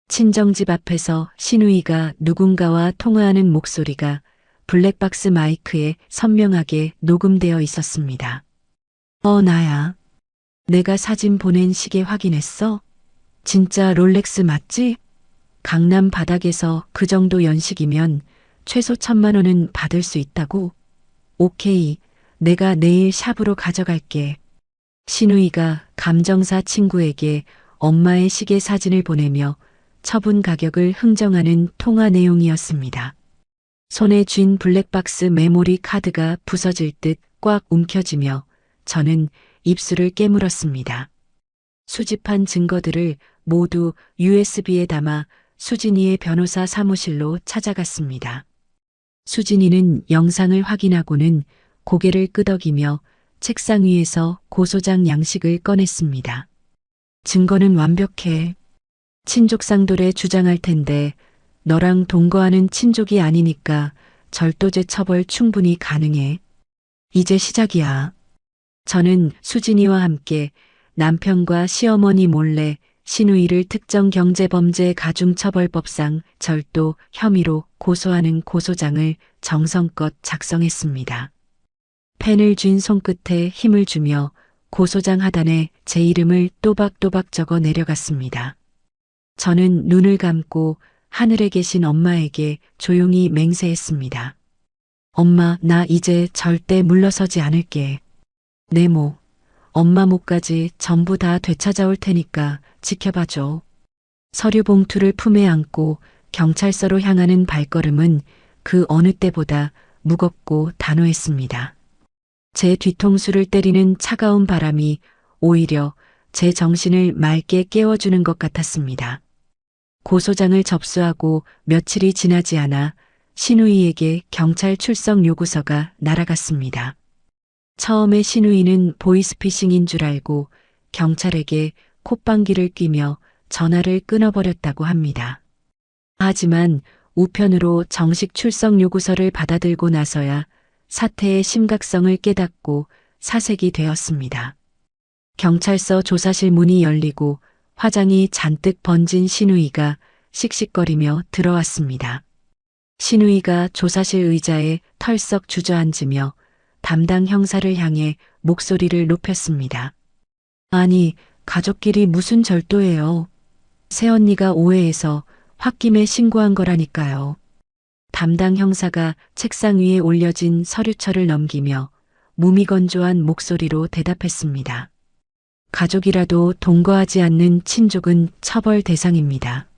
친정집 앞에서 신우이가 누군가와 통화하는 목소리가 블랙박스 마이크에 선명하게 녹음되어 있었습니다. 나야. 내가 사진 보낸 시계 확인했어? 진짜 롤렉스 맞지? 강남 바닥에서 그 정도 연식이면 최소 1,000만 원은 받을 수 있다고? 오케이. 내가 내일 샵으로 가져갈게. 신우이가 감정사 친구에게 엄마의 시계 사진을 보내며 처분 가격을 흥정하는 통화 내용이었습니다. 손에 쥔 블랙박스 메모리 카드가 부서질 듯 꽉 움켜쥐며 저는 입술을 깨물었습니다. 수집한 증거들을 모두 USB에 담아 수진이의 변호사 사무실로 찾아갔습니다. 수진이는 영상을 확인하고는 고개를 끄덕이며 책상 위에서 고소장 양식을 꺼냈습니다. 증거는 완벽해. 친족상돌에 주장할 텐데 너랑 동거하는 친족이 아니니까 절도죄 처벌 충분히 가능해. 이제 시작이야. 저는 수진이와 함께 남편과 시어머니 몰래 신우이를 특정경제범죄 가중처벌법상 절도 혐의로 고소하는 고소장을 정성껏 작성했습니다. 펜을 쥔 손끝에 힘을 주며 고소장 하단에 제 이름을 또박또박 적어 내려갔습니다. 저는 눈을 감고 하늘에 계신 엄마에게 조용히 맹세했습니다. 엄마, 나 이제 절대 물러서지 않을게. 내 목, 엄마 목까지 전부 다 되찾아올 테니까 지켜봐줘. 서류 봉투를 품에 안고 경찰서로 향하는 발걸음은 그 어느 때보다 무겁고 단호했습니다. 제 뒤통수를 때리는 차가운 바람이 오히려 제 정신을 맑게 깨워주는 것 같았습니다. 고소장을 접수하고 며칠이 지나지 않아 신우이에게 경찰 출석 요구서가 날아갔습니다. 처음에 신우이는 보이스피싱인 줄 알고 경찰에게 콧방귀를 뀌며 전화를 끊어버렸다고 합니다. 하지만 우편으로 정식 출석 요구서를 받아들고 나서야 사태의 심각성을 깨닫고 사색이 되었습니다. 경찰서 조사실 문이 열리고 화장이 잔뜩 번진 신우이가 씩씩거리며 들어왔습니다. 신우이가 조사실 의자에 털썩 주저앉으며 담당 형사를 향해 목소리를 높였습니다. 아니, 가족끼리 무슨 절도예요. 새언니가 오해해서 홧김에 신고한 거라니까요. 담당 형사가 책상 위에 올려진 서류철을 넘기며 무미건조한 목소리로 대답했습니다. 가족이라도 동거하지 않는 친족은 처벌 대상입니다.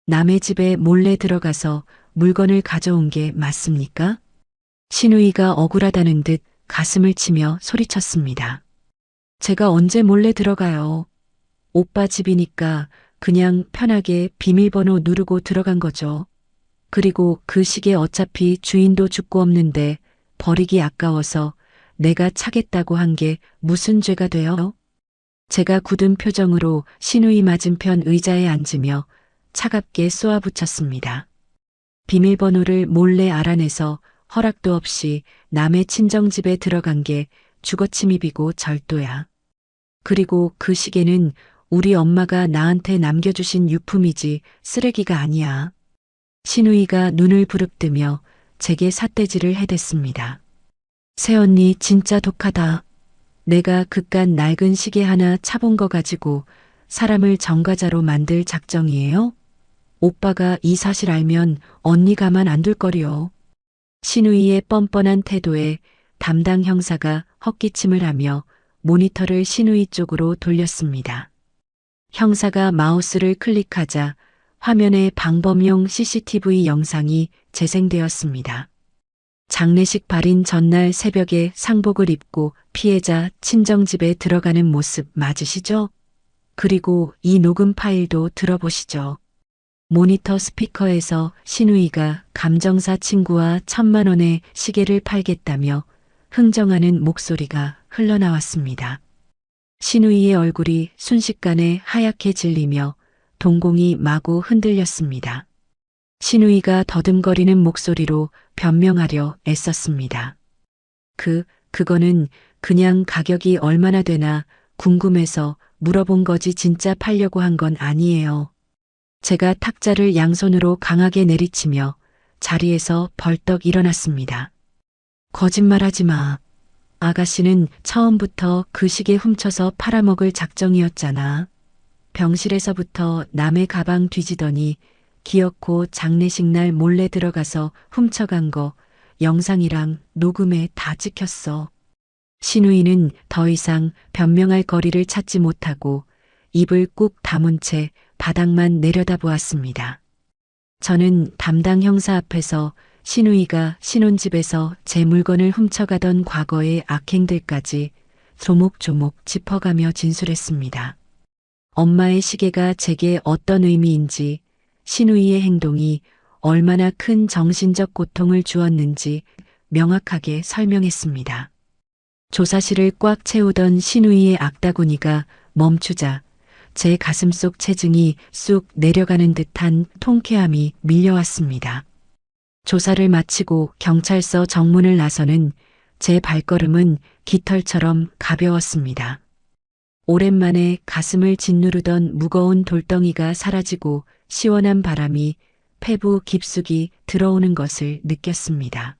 남의 집에 몰래 들어가서 물건을 가져온 게 맞습니까? 신우이가 억울하다는 듯 가슴을 치며 소리쳤습니다. 제가 언제 몰래 들어가요. 오빠 집이니까 그냥 편하게 비밀번호 누르고 들어간 거죠. 그리고 그 시계 어차피 주인도 죽고 없는데 버리기 아까워서 내가 차겠다고 한 게 무슨 죄가 돼요? 제가 굳은 표정으로 신우이 맞은편 의자에 앉으며 차갑게 쏘아붙였습니다. 비밀번호를 몰래 알아내서 허락도 없이 남의 친정집에 들어간 게 주거침입이고 절도야. 그리고 그 시계는 우리 엄마가 나한테 남겨주신 유품이지 쓰레기가 아니야. 신우이가 눈을 부릅뜨며 제게 삿대질을 해댔습니다. 새언니 진짜 독하다. 내가 그깟 낡은 시계 하나 차본 거 가지고 사람을 정과자로 만들 작정이에요? 오빠가 이 사실 알면 언니 가만 안 둘 거리요. 신우이의 뻔뻔한 태도에 담당 형사가 헛기침을 하며 모니터를 신우이 쪽으로 돌렸습니다. 형사가 마우스를 클릭하자 화면에 방범용 CCTV 영상이 재생되었습니다. 장례식 발인 전날 새벽에 상복을 입고 피해자 친정집에 들어가는 모습 맞으시죠? 그리고 이 녹음 파일도 들어보시죠. 모니터 스피커에서 신우이가 감정사 친구와 1,000만 원의 시계를 팔겠다며 흥정하는 목소리가 흘러나왔습니다. 신우이의 얼굴이 순식간에 하얗게 질리며 동공이 마구 흔들렸습니다. 신우이가 더듬거리는 목소리로 변명하려 애썼습니다. 그거는 그냥 가격이 얼마나 되나 궁금해서 물어본 거지 진짜 팔려고 한 건 아니에요. 제가 탁자를 양손으로 강하게 내리치며 자리에서 벌떡 일어났습니다. 거짓말하지 마. 아가씨는 처음부터 그 시계 훔쳐서 팔아먹을 작정이었잖아. 병실에서부터 남의 가방 뒤지더니 기어코 장례식 날 몰래 들어가서 훔쳐간 거 영상이랑 녹음에 다 찍혔어. 신우이는 더 이상 변명할 거리를 찾지 못하고 입을 꾹 다문 채 바닥만 내려다보았습니다. 저는 담당 형사 앞에서 신우이가 신혼집에서 제 물건을 훔쳐가던 과거의 악행들까지 조목조목 짚어가며 진술했습니다. 엄마의 시계가 제게 어떤 의미인지, 신우이의 행동이 얼마나 큰 정신적 고통을 주었는지 명확하게 설명했습니다. 조사실을 꽉 채우던 신우이의 악다구니가 멈추자 제 가슴속 체증이 쑥 내려가는 듯한 통쾌함이 밀려왔습니다. 조사를 마치고 경찰서 정문을 나서는 제 발걸음은 깃털처럼 가벼웠습니다. 오랜만에 가슴을 짓누르던 무거운 돌덩이가 사라지고 시원한 바람이 폐부 깊숙이 들어오는 것을 느꼈습니다.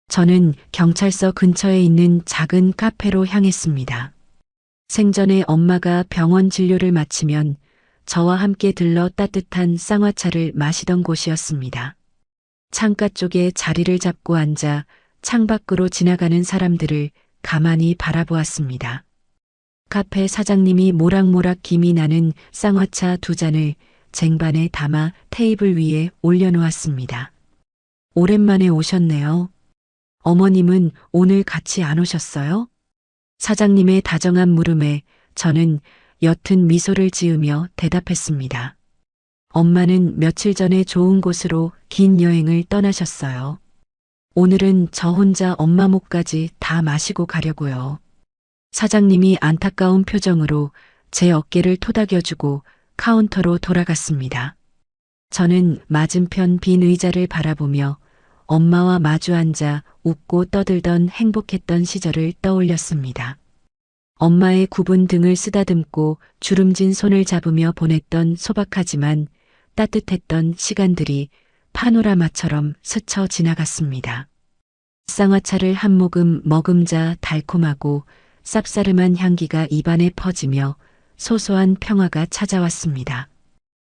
저는 경찰서 근처에 있는 작은 카페로 향했습니다. 생전에 엄마가 병원 진료를 마치면 저와 함께 들러 따뜻한 쌍화차를 마시던 곳이었습니다. 창가 쪽에 자리를 잡고 앉아 창밖으로 지나가는 사람들을 가만히 바라보았습니다. 카페 사장님이 모락모락 김이 나는 쌍화차 2잔을 쟁반에 담아 테이블 위에 올려놓았습니다. 오랜만에 오셨네요. 어머님은 오늘 같이 안 오셨어요? 사장님의 다정한 물음에 저는 옅은 미소를 지으며 대답했습니다. 엄마는 며칠 전에 좋은 곳으로 긴 여행을 떠나셨어요. 오늘은 저 혼자 엄마 목까지 다 마시고 가려고요. 사장님이 안타까운 표정으로 제 어깨를 토닥여주고 카운터로 돌아갔습니다. 저는 맞은편 빈 의자를 바라보며 엄마와 마주 앉아 웃고 떠들던 행복했던 시절을 떠올렸습니다. 엄마의 굽은 등을 쓰다듬고 주름진 손을 잡으며 보냈던 소박하지만 따뜻했던 시간들이 파노라마처럼 스쳐 지나갔습니다. 쌍화차를 한 모금 머금자 달콤하고 쌉싸름한 향기가 입안에 퍼지며 소소한 평화가 찾아왔습니다.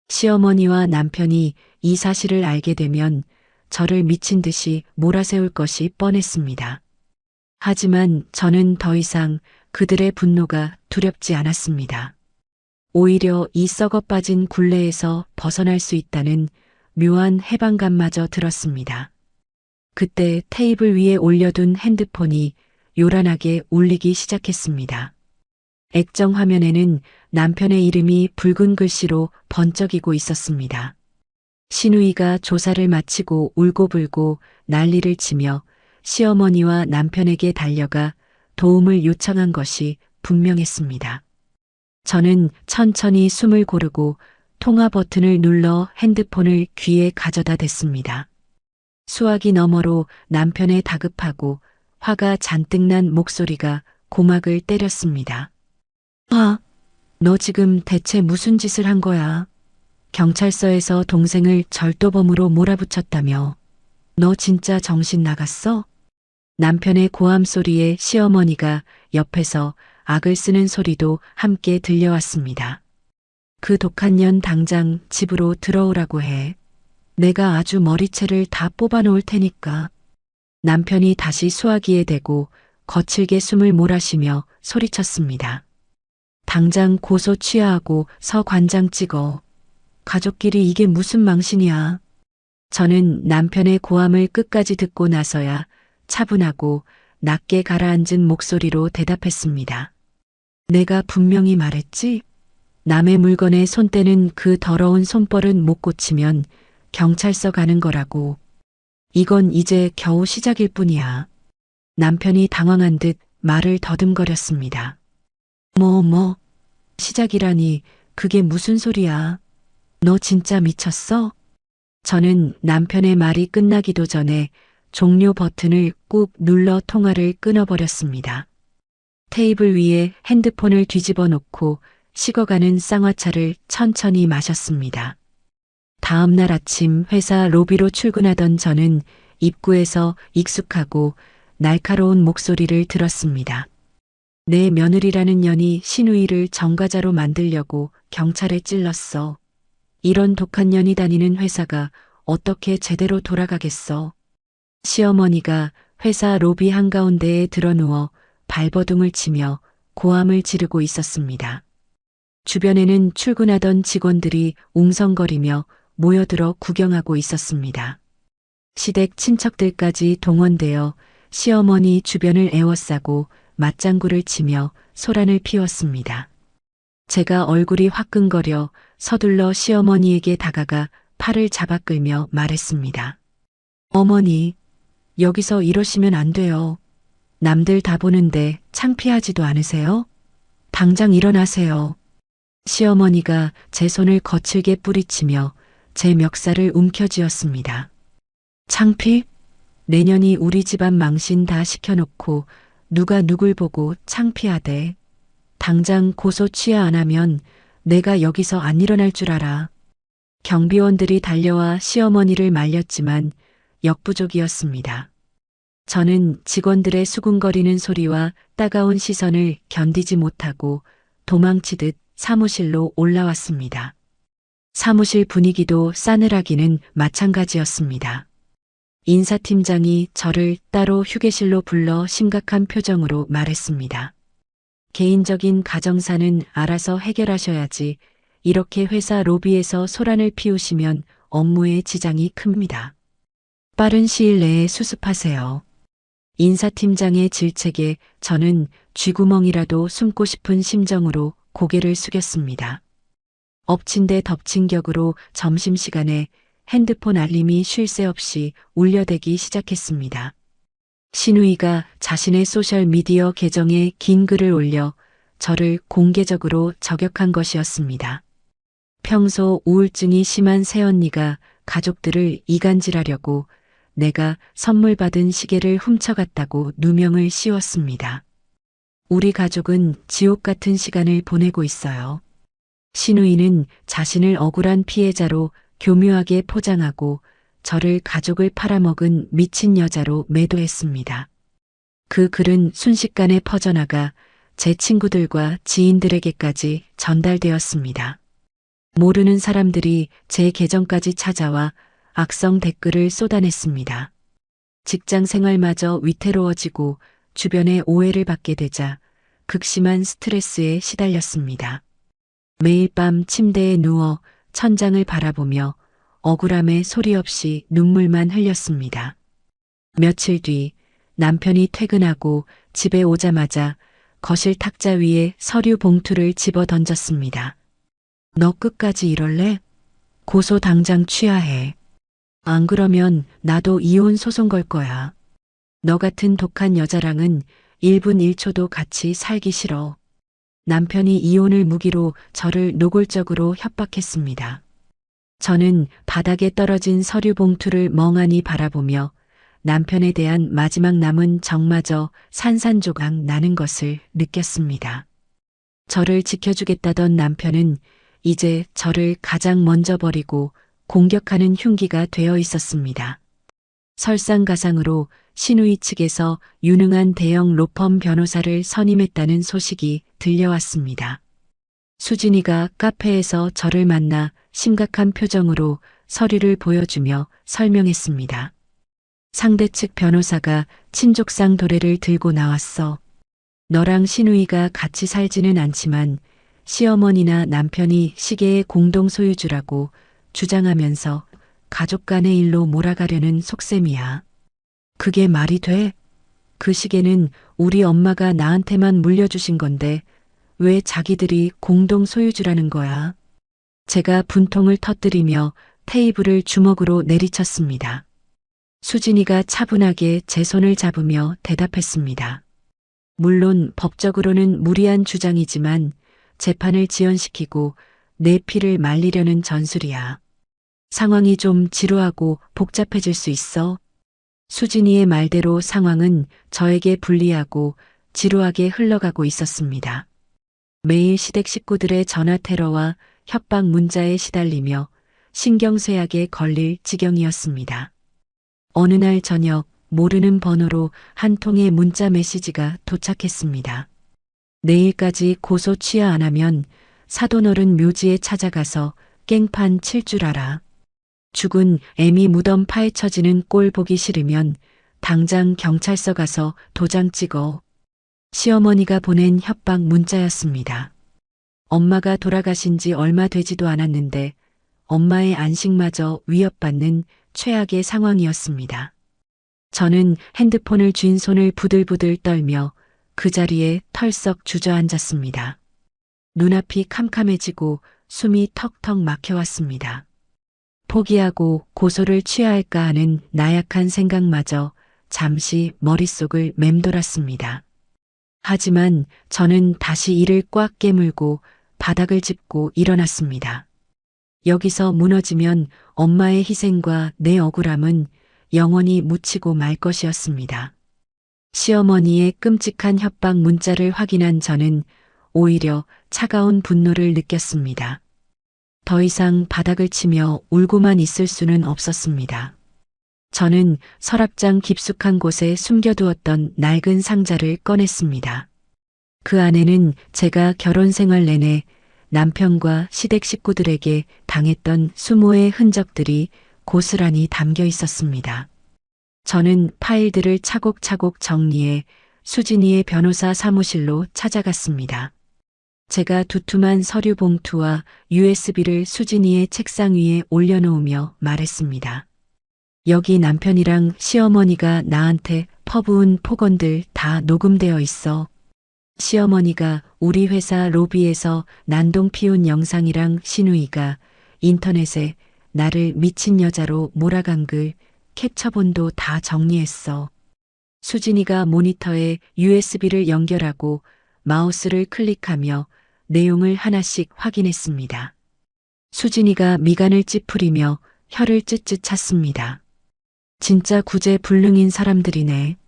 시어머니와 남편이 이 사실을 알게 되면 저를 미친 듯이 몰아세울 것이 뻔했습니다. 하지만 저는 더 이상 그들의 분노가 두렵지 않았습니다. 오히려 이 썩어 빠진 굴레에서 벗어날 수 있다는 묘한 해방감마저 들었습니다. 그때 테이블 위에 올려둔 핸드폰이 요란하게 울리기 시작했습니다. 액정 화면에는 남편의 이름이 붉은 글씨로 번쩍이고 있었습니다. 신우이가 조사를 마치고 울고불고 난리를 치며 시어머니와 남편에게 달려가 도움을 요청한 것이 분명했습니다. 저는 천천히 숨을 고르고 통화 버튼을 눌러 핸드폰을 귀에 가져다 댔습니다. 수화기 너머로 남편의 다급하고 화가 잔뜩 난 목소리가 고막을 때렸습니다. 너 지금 대체 무슨 짓을 한 거야? 경찰서에서 동생을 절도범으로 몰아붙였다며. 너 진짜 정신 나갔어? 남편의 고함 소리에 시어머니가 옆에서 악을 쓰는 소리도 함께 들려왔습니다. 그 독한 년 당장 집으로 들어오라고 해. 내가 아주 머리채를 다 뽑아놓을 테니까. 남편이 다시 수화기에 대고 거칠게 숨을 몰아쉬며 소리쳤습니다. 당장 고소 취하하고 서관장 찍어. 가족끼리 이게 무슨 망신이야. 저는 남편의 고함을 끝까지 듣고 나서야 차분하고 낮게 가라앉은 목소리로 대답했습니다. 내가 분명히 말했지? 남의 물건에 손 떼는 그 더러운 손벌은 못 고치면 경찰서 가는 거라고. 이건 이제 겨우 시작일 뿐이야. 남편이 당황한 듯 말을 더듬거렸습니다. 시작이라니 그게 무슨 소리야. 너 진짜 미쳤어? 저는 남편의 말이 끝나기도 전에 종료 버튼을 꾹 눌러 통화를 끊어버렸습니다. 테이블 위에 핸드폰을 뒤집어 놓고 식어가는 쌍화차를 천천히 마셨습니다. 다음 날 아침 회사 로비로 출근하던 저는 입구에서 익숙하고 날카로운 목소리를 들었습니다. 내 며느리라는 년이 신우이를 정과자로 만들려고 경찰에 찔렀어. 이런 독한 년이 다니는 회사가 어떻게 제대로 돌아가겠어. 시어머니가 회사 로비 한가운데에 드러누워 발버둥을 치며 고함을 지르고 있었습니다. 주변에는 출근하던 직원들이 웅성거리며 모여들어 구경하고 있었습니다. 시댁 친척들까지 동원되어 시어머니 주변을 에워싸고 맞장구를 치며 소란을 피웠습니다. 제가 얼굴이 화끈거려 서둘러 시어머니에게 다가가 팔을 잡아 끌며 말했습니다. 어머니, 여기서 이러시면 안 돼요. 남들 다 보는데 창피하지도 않으세요? 당장 일어나세요. 시어머니가 제 손을 거칠게 뿌리치며 제 멱살을 움켜쥐었습니다. 창피? 내년이 우리 집안 망신 다 시켜놓고 누가 누굴 보고 창피하대. 당장 고소 취하 안 하면 내가 여기서 안 일어날 줄 알아. 경비원들이 달려와 시어머니를 말렸지만 역부족이었습니다. 저는 직원들의 수군거리는 소리와 따가운 시선을 견디지 못하고 도망치듯 사무실로 올라왔습니다. 사무실 분위기도 싸늘하기는 마찬가지였습니다. 인사팀장이 저를 따로 휴게실로 불러 심각한 표정으로 말했습니다. 개인적인 가정사는 알아서 해결하셔야지 이렇게 회사 로비에서 소란을 피우시면 업무에 지장이 큽니다. 빠른 시일 내에 수습하세요. 인사팀장의 질책에 저는 쥐구멍이라도 숨고 싶은 심정으로 고개를 숙였습니다. 엎친 데 덮친 격으로 점심시간에 핸드폰 알림이 쉴 새 없이 울려대기 시작했습니다. 신우이가 자신의 소셜미디어 계정에 긴 글을 올려 저를 공개적으로 저격한 것이었습니다. 평소 우울증이 심한 새언니가 가족들을 이간질하려고 내가 선물 받은 시계를 훔쳐갔다고 누명을 씌웠습니다. 우리 가족은 지옥 같은 시간을 보내고 있어요. 신우이는 자신을 억울한 피해자로 교묘하게 포장하고 저를 가족을 팔아먹은 미친 여자로 매도했습니다. 그 글은 순식간에 퍼져나가 제 친구들과 지인들에게까지 전달되었습니다. 모르는 사람들이 제 계정까지 찾아와 악성 댓글을 쏟아냈습니다. 직장 생활마저 위태로워지고 주변의 오해를 받게 되자 극심한 스트레스에 시달렸습니다. 매일 밤 침대에 누워 천장을 바라보며 억울함에 소리 없이 눈물만 흘렸습니다. 며칠 뒤 남편이 퇴근하고 집에 오자마자 거실 탁자 위에 서류 봉투를 집어 던졌습니다. 너 끝까지 이럴래? 고소 당장 취하해. 안 그러면 나도 이혼 소송 걸 거야. 너 같은 독한 여자랑은 1분 1초도 같이 살기 싫어. 남편이 이혼을 무기로 저를 노골적으로 협박했습니다. 저는 바닥에 떨어진 서류 봉투를 멍하니 바라보며 남편에 대한 마지막 남은 정마저 산산조각 나는 것을 느꼈습니다. 저를 지켜주겠다던 남편은 이제 저를 가장 먼저 버리고 공격하는 흉기가 되어 있었습니다. 설상가상으로 신우이 측에서 유능한 대형 로펌 변호사를 선임했다는 소식이 들려왔습니다. 수진이가 카페에서 저를 만나 심각한 표정으로 서류를 보여주며 설명했습니다. 상대 측 변호사가 친족상 도례를 들고 나왔어. 너랑 신우이가 같이 살지는 않지만 시어머니나 남편이 시계의 공동 소유주라고 주장하면서 가족 간의 일로 몰아가려는 속셈이야. 그게 말이 돼? 그 시계는 우리 엄마가 나한테만 물려주신 건데 왜 자기들이 공동 소유주라는 거야? 제가 분통을 터뜨리며 테이블을 주먹으로 내리쳤습니다. 수진이가 차분하게 제 손을 잡으며 대답했습니다. 물론 법적으로는 무리한 주장이지만 재판을 지연시키고 내 피를 말리려는 전술이야. 상황이 좀 지루하고 복잡해질 수 있어. 수진이의 말대로 상황은 저에게 불리하고 지루하게 흘러가고 있었습니다. 매일 시댁 식구들의 전화 테러와 협박 문자에 시달리며 신경쇠약에 걸릴 지경이었습니다. 어느 날 저녁 모르는 번호로 한 통의 문자 메시지가 도착했습니다. 내일까지 고소 취하 안 하면 사돈어른 묘지에 찾아가서 깽판 칠 줄 알아. 죽은 애미 무덤 파헤쳐지는 꼴 보기 싫으면 당장 경찰서 가서 도장 찍어. 시어머니가 보낸 협박 문자였습니다. 엄마가 돌아가신 지 얼마 되지도 않았는데 엄마의 안식마저 위협받는 최악의 상황이었습니다. 저는 핸드폰을 쥔 손을 부들부들 떨며 그 자리에 털썩 주저앉았습니다. 눈앞이 캄캄해지고 숨이 턱턱 막혀왔습니다. 포기하고 고소를 취하할까 하는 나약한 생각마저 잠시 머릿속을 맴돌았습니다. 하지만 저는 다시 이를 꽉 깨물고 바닥을 짚고 일어났습니다. 여기서 무너지면 엄마의 희생과 내 억울함은 영원히 묻히고 말 것이었습니다. 시어머니의 끔찍한 협박 문자를 확인한 저는 오히려 차가운 분노를 느꼈습니다. 더 이상 바닥을 치며 울고만 있을 수는 없었습니다. 저는 서랍장 깊숙한 곳에 숨겨두었던 낡은 상자를 꺼냈습니다. 그 안에는 제가 결혼 생활 내내 남편과 시댁 식구들에게 당했던 수모의 흔적들이 고스란히 담겨 있었습니다. 저는 파일들을 차곡차곡 정리해 수진이의 변호사 사무실로 찾아갔습니다. 제가 두툼한 서류 봉투와 USB를 수진이의 책상 위에 올려놓으며 말했습니다. 여기 남편이랑 시어머니가 나한테 퍼부은 폭언들 다 녹음되어 있어. 시어머니가 우리 회사 로비에서 난동 피운 영상이랑 시누이가 인터넷에 나를 미친 여자로 몰아간 글 캡처본도 다 정리했어. 수진이가 모니터에 USB를 연결하고 마우스를 클릭하며 내용을 하나씩 확인했습니다. 수진이가 미간을 찌푸리며 혀를 쯧쯧 찼습니다. 진짜 구제불능인 사람들이네.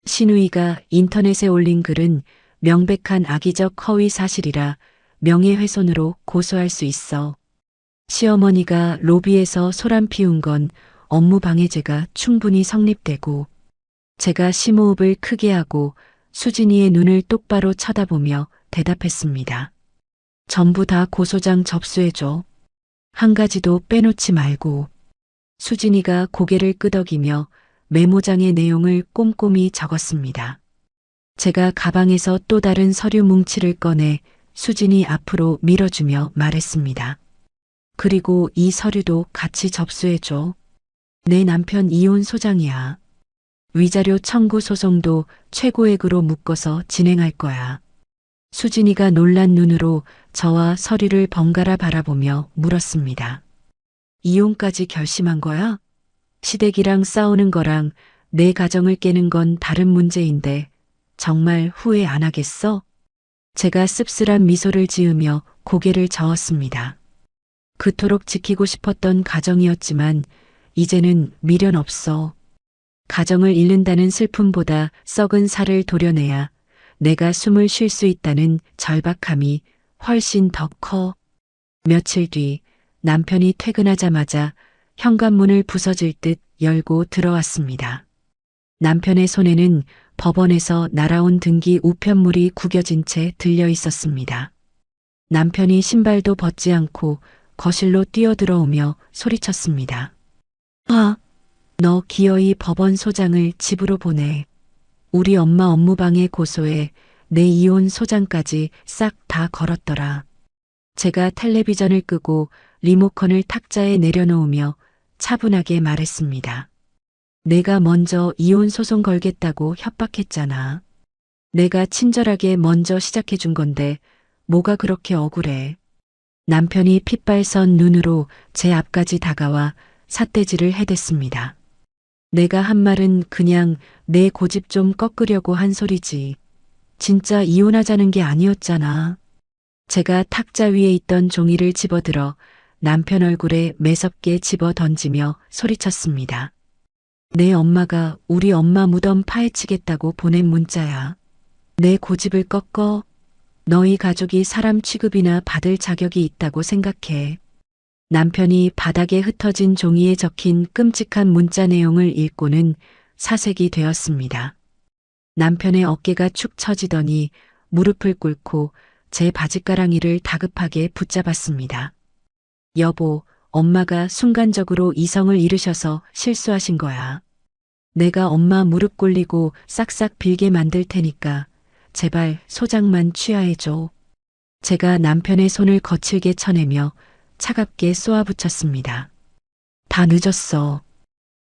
시누이가 인터넷에 올린 글은 명백한 악의적 허위 사실이라 명예훼손으로 고소할 수 있어. 시어머니가 로비에서 소란 피운 건 업무방해죄가 충분히 성립되고, 제가 심호흡을 크게 하고 수진이의 눈을 똑바로 쳐다보며 대답했습니다. 전부 다 고소장 접수해줘. 한 가지도 빼놓지 말고. 수진이가 고개를 끄덕이며 메모장의 내용을 꼼꼼히 적었습니다. 제가 가방에서 또 다른 서류 뭉치를 꺼내 수진이 앞으로 밀어주며 말했습니다. 그리고 이 서류도 같이 접수해줘. 내 남편 이혼 소장이야. 위자료 청구 소송도 최고액으로 묶어서 진행할 거야. 수진이가 놀란 눈으로 저와 서류를 번갈아 바라보며 물었습니다. 이혼까지 결심한 거야? 시댁이랑 싸우는 거랑 내 가정을 깨는 건 다른 문제인데 정말 후회 안 하겠어? 제가 씁쓸한 미소를 지으며 고개를 저었습니다. 그토록 지키고 싶었던 가정이었지만 이제는 미련 없어. 가정을 잃는다는 슬픔보다 썩은 살을 도려내야 내가 숨을 쉴 수 있다는 절박함이 훨씬 더 커. 며칠 뒤 남편이 퇴근하자마자 현관문을 부서질 듯 열고 들어왔습니다. 남편의 손에는 법원에서 날아온 등기 우편물이 구겨진 채 들려 있었습니다. 남편이 신발도 벗지 않고 거실로 뛰어들어오며 소리쳤습니다. 아, 너 기어이 법원 소장을 집으로 보내. 우리 엄마 업무방해 고소에 내 이혼 소장까지 싹 다 걸었더라. 제가 텔레비전을 끄고 리모컨을 탁자에 내려놓으며 차분하게 말했습니다. 내가 먼저 이혼 소송 걸겠다고 협박했잖아. 내가 친절하게 먼저 시작해준 건데 뭐가 그렇게 억울해. 남편이 핏발선 눈으로 제 앞까지 다가와 삿대질을 해댔습니다. 내가 한 말은 그냥 내 고집 좀 꺾으려고 한 소리지. 진짜 이혼하자는 게 아니었잖아. 제가 탁자 위에 있던 종이를 집어들어 남편 얼굴에 매섭게 집어 던지며 소리쳤습니다. 내 엄마가 우리 엄마 무덤 파헤치겠다고 보낸 문자야. 내 고집을 꺾어? 너희 가족이 사람 취급이나 받을 자격이 있다고 생각해. 남편이 바닥에 흩어진 종이에 적힌 끔찍한 문자 내용을 읽고는 사색이 되었습니다. 남편의 어깨가 축 처지더니 무릎을 꿇고 제 바짓가랑이를 다급하게 붙잡았습니다. 여보, 엄마가 순간적으로 이성을 잃으셔서 실수하신 거야. 내가 엄마 무릎 꿇리고 싹싹 빌게 만들 테니까 제발 소장만 취하해줘. 제가 남편의 손을 거칠게 쳐내며 차갑게 쏘아붙였습니다. 다 늦었어.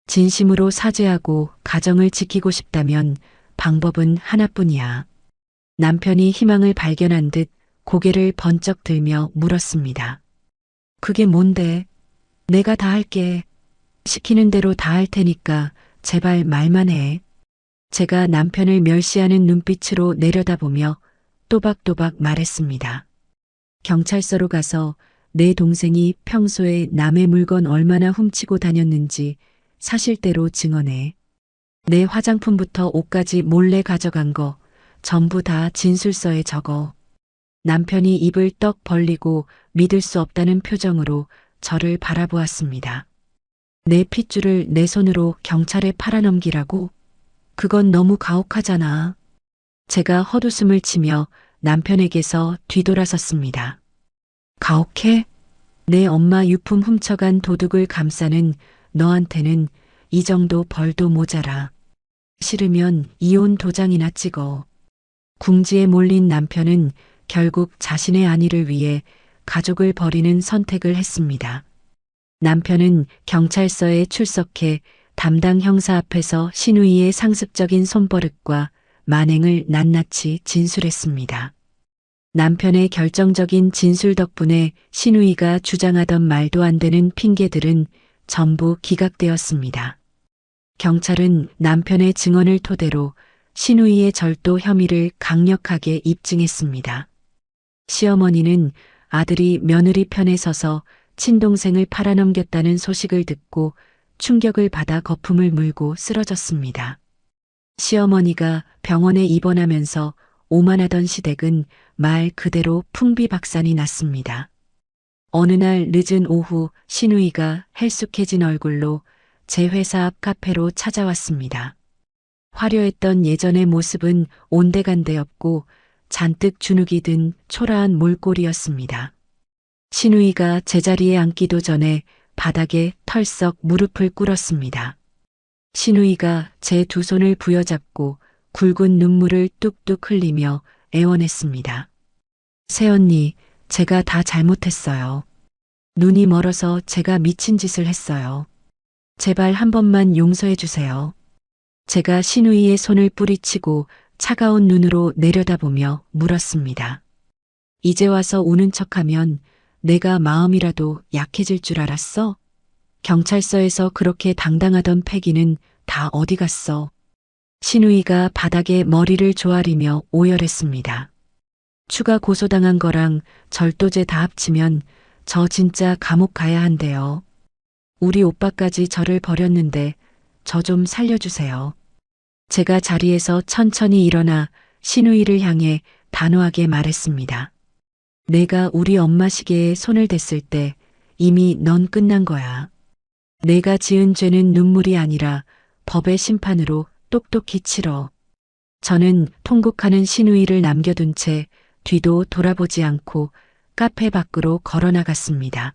진심으로 사죄하고 가정을 지키고 싶다면 방법은 하나뿐이야. 남편이 희망을 발견한 듯 고개를 번쩍 들며 물었습니다. 그게 뭔데? 내가 다 할게. 시키는 대로 다 할 테니까 제발 말만 해. 제가 남편을 멸시하는 눈빛으로 내려다보며 또박또박 말했습니다. 경찰서로 가서 내 동생이 평소에 남의 물건 얼마나 훔치고 다녔는지 사실대로 증언해. 내 화장품부터 옷까지 몰래 가져간 거 전부 다 진술서에 적어. 남편이 입을 떡 벌리고 믿을 수 없다는 표정으로 저를 바라보았습니다. 내 핏줄을 내 손으로 경찰에 팔아넘기라고? 그건 너무 가혹하잖아. 제가 헛웃음을 치며 남편에게서 뒤돌아섰습니다. 가혹해? 내 엄마 유품 훔쳐간 도둑을 감싸는 너한테는 이 정도 벌도 모자라. 싫으면 이혼 도장이나 찍어. 궁지에 몰린 남편은 결국 자신의 안위를 위해 가족을 버리는 선택을 했습니다. 남편은 경찰서에 출석해 담당 형사 앞에서 신우이의 상습적인 손버릇과 만행을 낱낱이 진술했습니다. 남편의 결정적인 진술 덕분에 신우이가 주장하던 말도 안 되는 핑계들은 전부 기각되었습니다. 경찰은 남편의 증언을 토대로 신우이의 절도 혐의를 강력하게 입증했습니다. 시어머니는 아들이 며느리 편에 서서 친동생을 팔아넘겼다는 소식을 듣고 충격을 받아 거품을 물고 쓰러졌습니다. 시어머니가 병원에 입원하면서 오만하던 시댁은 말 그대로 풍비박산이 났습니다. 어느 날 늦은 오후 신우이가 헬쑥해진 얼굴로 제 회사 앞 카페로 찾아왔습니다. 화려했던 예전의 모습은 온데간데 없고 잔뜩 주눅이 든 초라한 몰골이었습니다. 신우이가 제자리에 앉기도 전에 바닥에 털썩 무릎을 꿇었습니다. 신우이가 제 두 손을 부여잡고 굵은 눈물을 뚝뚝 흘리며 애원했습니다. 새언니, 제가 다 잘못했어요. 눈이 멀어서 제가 미친 짓을 했어요. 제발 한 번만 용서해 주세요. 제가 신우이의 손을 뿌리치고 차가운 눈으로 내려다보며 물었습니다. 이제 와서 우는 척하면 내가 마음이라도 약해질 줄 알았어? 경찰서에서 그렇게 당당하던 패기는 다 어디 갔어? 신우이가 바닥에 머리를 조아리며 오열했습니다. 추가 고소당한 거랑 절도죄 다 합치면 저 진짜 감옥 가야 한대요. 우리 오빠까지 저를 버렸는데 저 좀 살려주세요. 제가 자리에서 천천히 일어나 신우이를 향해 단호하게 말했습니다. 내가 우리 엄마 시계에 손을 댔을 때 이미 넌 끝난 거야. 내가 지은 죄는 눈물이 아니라 법의 심판으로 똑똑히 치러. 저는 통곡하는 신우이를 남겨둔 채 뒤도 돌아보지 않고 카페 밖으로 걸어나갔습니다.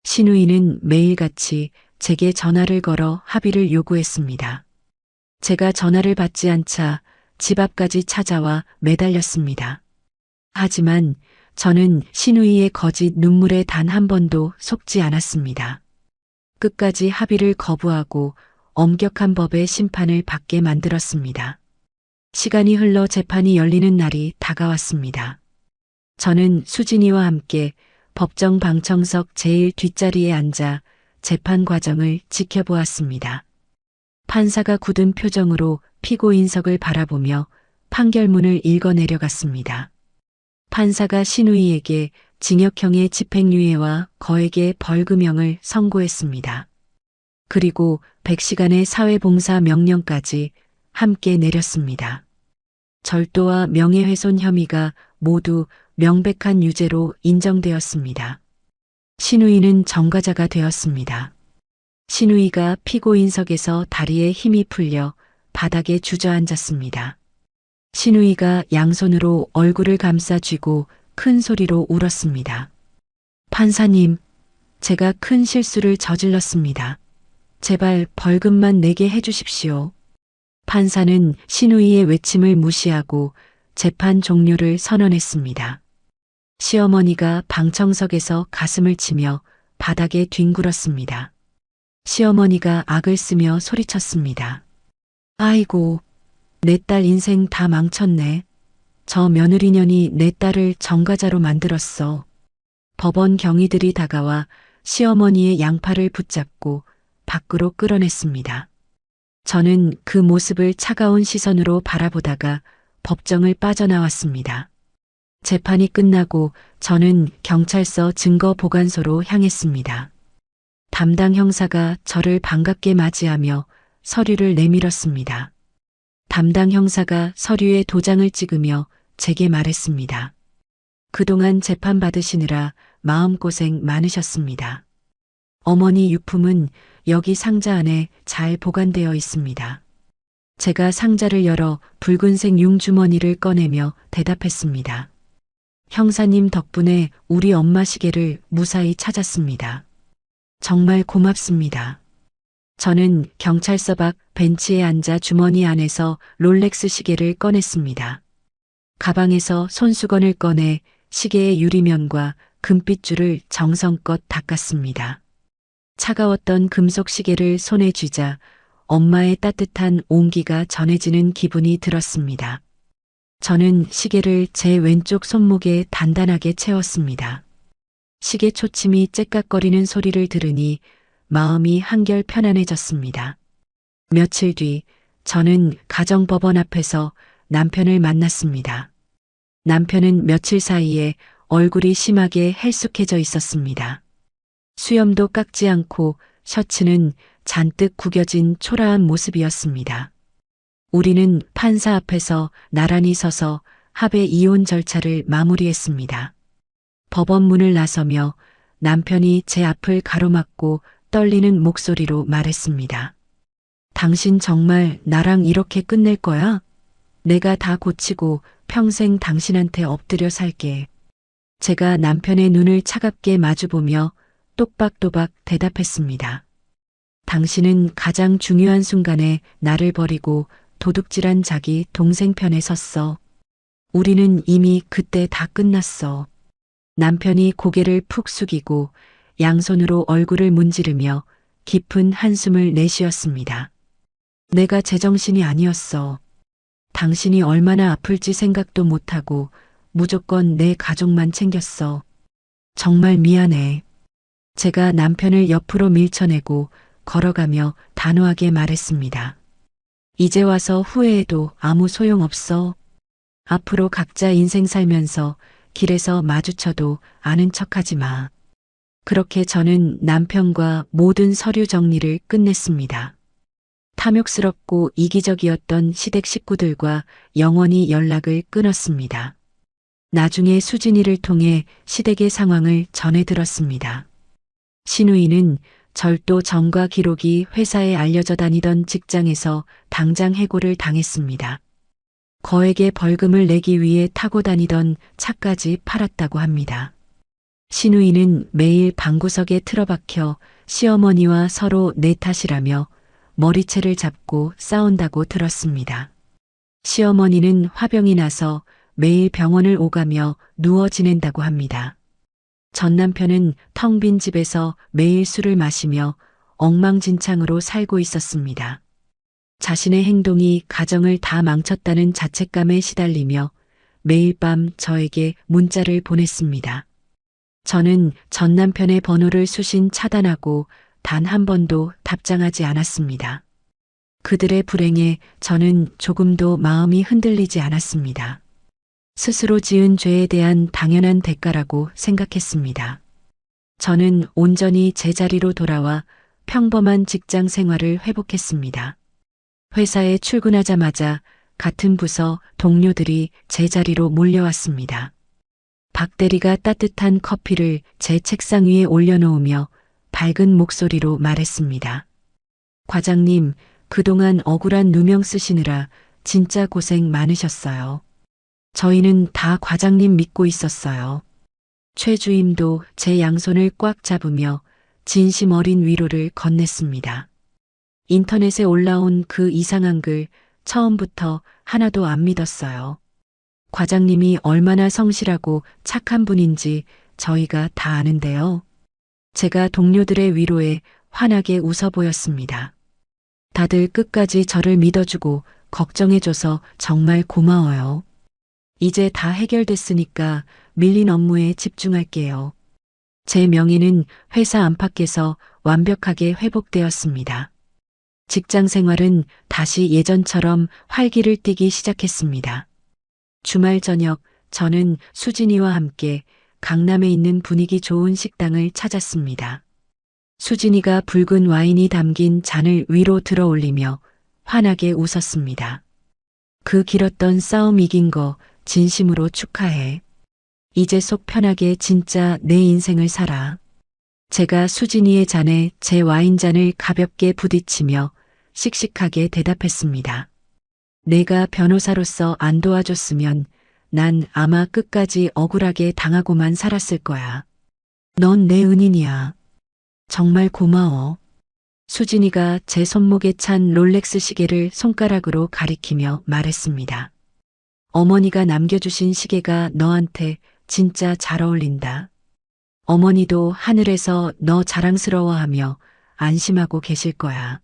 신우이는 매일같이 제게 전화를 걸어 합의를 요구했습니다. 제가 전화를 받지 않자 집 앞까지 찾아와 매달렸습니다. 하지만 저는 신우이의 거짓 눈물에 단 한 번도 속지 않았습니다. 끝까지 합의를 거부하고 엄격한 법의 심판을 받게 만들었습니다. 시간이 흘러 재판이 열리는 날이 다가왔습니다. 저는 수진이와 함께 법정 방청석 제일 뒷자리에 앉아 재판 과정을 지켜보았습니다. 판사가 굳은 표정으로 피고인석을 바라보며 판결문을 읽어내려갔습니다. 판사가 신우이에게 징역형의 집행유예와 거액의 벌금형을 선고했습니다. 그리고 100시간의 사회봉사 명령까지 함께 내렸습니다. 절도와 명예훼손 혐의가 모두 명백한 유죄로 인정되었습니다. 신우이는 전과자가 되었습니다. 신우이가 피고인석에서 다리에 힘이 풀려 바닥에 주저앉았습니다. 신우이가 양손으로 얼굴을 감싸 쥐고 큰 소리로 울었습니다. 판사님, 제가 큰 실수를 저질렀습니다. 제발 벌금만 내게 해주십시오. 판사는 신우이의 외침을 무시하고 재판 종료를 선언했습니다. 시어머니가 방청석에서 가슴을 치며 바닥에 뒹굴었습니다. 시어머니가 악을 쓰며 소리쳤습니다. 아이고, 내 딸 인생 다 망쳤네. 저 며느리년이 내 딸을 정가자로 만들었어. 법원 경위들이 다가와 시어머니의 양팔을 붙잡고 밖으로 끌어냈습니다. 저는 그 모습을 차가운 시선으로 바라보다가 법정을 빠져나왔습니다. 재판이 끝나고 저는 경찰서 증거보관소로 향했습니다. 담당 형사가 저를 반갑게 맞이하며 서류를 내밀었습니다. 담당 형사가 서류에 도장을 찍으며 제게 말했습니다. 그동안 재판 받으시느라 마음고생 많으셨습니다. 어머니 유품은 여기 상자 안에 잘 보관되어 있습니다. 제가 상자를 열어 붉은색 융주머니를 꺼내며 대답했습니다. 형사님 덕분에 우리 엄마 시계를 무사히 찾았습니다. 정말 고맙습니다. 저는 경찰서 밖 벤치에 앉아 주머니 안에서 롤렉스 시계를 꺼냈습니다. 가방에서 손수건을 꺼내 시계의 유리면과 금빛줄을 정성껏 닦았습니다. 차가웠던 금속 시계를 손에 쥐자 엄마의 따뜻한 온기가 전해지는 기분이 들었습니다. 저는 시계를 제 왼쪽 손목에 단단하게 채웠습니다. 시계 초침이 째깍거리는 소리를 들으니 마음이 한결 편안해졌습니다. 며칠 뒤 저는 가정법원 앞에서 남편을 만났습니다. 남편은 며칠 사이에 얼굴이 심하게 헬쑥해져 있었습니다. 수염도 깎지 않고 셔츠는 잔뜩 구겨진 초라한 모습이었습니다. 우리는 판사 앞에서 나란히 서서 합의 이혼 절차를 마무리했습니다. 법원 문을 나서며 남편이 제 앞을 가로막고 떨리는 목소리로 말했습니다. 당신 정말 나랑 이렇게 끝낼 거야? 내가 다 고치고 평생 당신한테 엎드려 살게. 제가 남편의 눈을 차갑게 마주보며 똑박또박 대답했습니다. 당신은 가장 중요한 순간에 나를 버리고 도둑질한 자기 동생 편에 섰어. 우리는 이미 그때 다 끝났어. 남편이 고개를 푹 숙이고 양손으로 얼굴을 문지르며 깊은 한숨을 내쉬었습니다. 내가 제정신이 아니었어. 당신이 얼마나 아플지 생각도 못하고 무조건 내 가족만 챙겼어. 정말 미안해. 제가 남편을 옆으로 밀쳐내고 걸어가며 단호하게 말했습니다. 이제 와서 후회해도 아무 소용없어. 앞으로 각자 인생 살면서 길에서 마주쳐도 아는 척하지 마. 그렇게 저는 남편과 모든 서류 정리를 끝냈습니다. 탐욕스럽고 이기적이었던 시댁 식구들과 영원히 연락을 끊었습니다. 나중에 수진이를 통해 시댁의 상황을 전해 들었습니다. 신우이는 절도 전과 기록이 회사에 알려져 다니던 직장에서 당장 해고를 당했습니다. 거액의 벌금을 내기 위해 타고 다니던 차까지 팔았다고 합니다. 신우이는 매일 방구석에 틀어박혀 시어머니와 서로 내 탓이라며 머리채를 잡고 싸운다고 들었습니다. 시어머니는 화병이 나서 매일 병원을 오가며 누워 지낸다고 합니다. 전 남편은 텅 빈 집에서 매일 술을 마시며 엉망진창으로 살고 있었습니다. 자신의 행동이 가정을 다 망쳤다는 자책감에 시달리며 매일 밤 저에게 문자를 보냈습니다. 저는 전 남편의 번호를 수신 차단하고 단 한 번도 답장하지 않았습니다. 그들의 불행에 저는 조금도 마음이 흔들리지 않았습니다. 스스로 지은 죄에 대한 당연한 대가라고 생각했습니다. 저는 온전히 제자리로 돌아와 평범한 직장 생활을 회복했습니다. 회사에 출근하자마자 같은 부서 동료들이 제 자리로 몰려왔습니다. 박 대리가 따뜻한 커피를 제 책상 위에 올려놓으며 밝은 목소리로 말했습니다. 과장님, 그동안 억울한 누명 쓰시느라 진짜 고생 많으셨어요. 저희는 다 과장님 믿고 있었어요. 최 주임도 제 양손을 꽉 잡으며 진심 어린 위로를 건넸습니다. 인터넷에 올라온 그 이상한 글 처음부터 하나도 안 믿었어요. 과장님이 얼마나 성실하고 착한 분인지 저희가 다 아는데요. 제가 동료들의 위로에 환하게 웃어 보였습니다. 다들 끝까지 저를 믿어주고 걱정해줘서 정말 고마워요. 이제 다 해결됐으니까 밀린 업무에 집중할게요. 제 명예는 회사 안팎에서 완벽하게 회복되었습니다. 직장 생활은 다시 예전처럼 활기를 띠기 시작했습니다. 주말 저녁 저는 수진이와 함께 강남에 있는 분위기 좋은 식당을 찾았습니다. 수진이가 붉은 와인이 담긴 잔을 위로 들어 올리며 환하게 웃었습니다. 그 길었던 싸움 이긴 거 진심으로 축하해. 이제 속 편하게 진짜 내 인생을 살아. 제가 수진이의 잔에 제 와인잔을 가볍게 부딪히며 씩씩하게 대답했습니다. 내가 변호사로서 안 도와줬으면 난 아마 끝까지 억울하게 당하고만 살았을 거야. 넌 내 은인이야. 정말 고마워. 수진이가 제 손목에 찬 롤렉스 시계를 손가락으로 가리키며 말했습니다. 어머니가 남겨주신 시계가 너한테 진짜 잘 어울린다. 어머니도 하늘에서 너 자랑스러워하며 안심하고 계실 거야.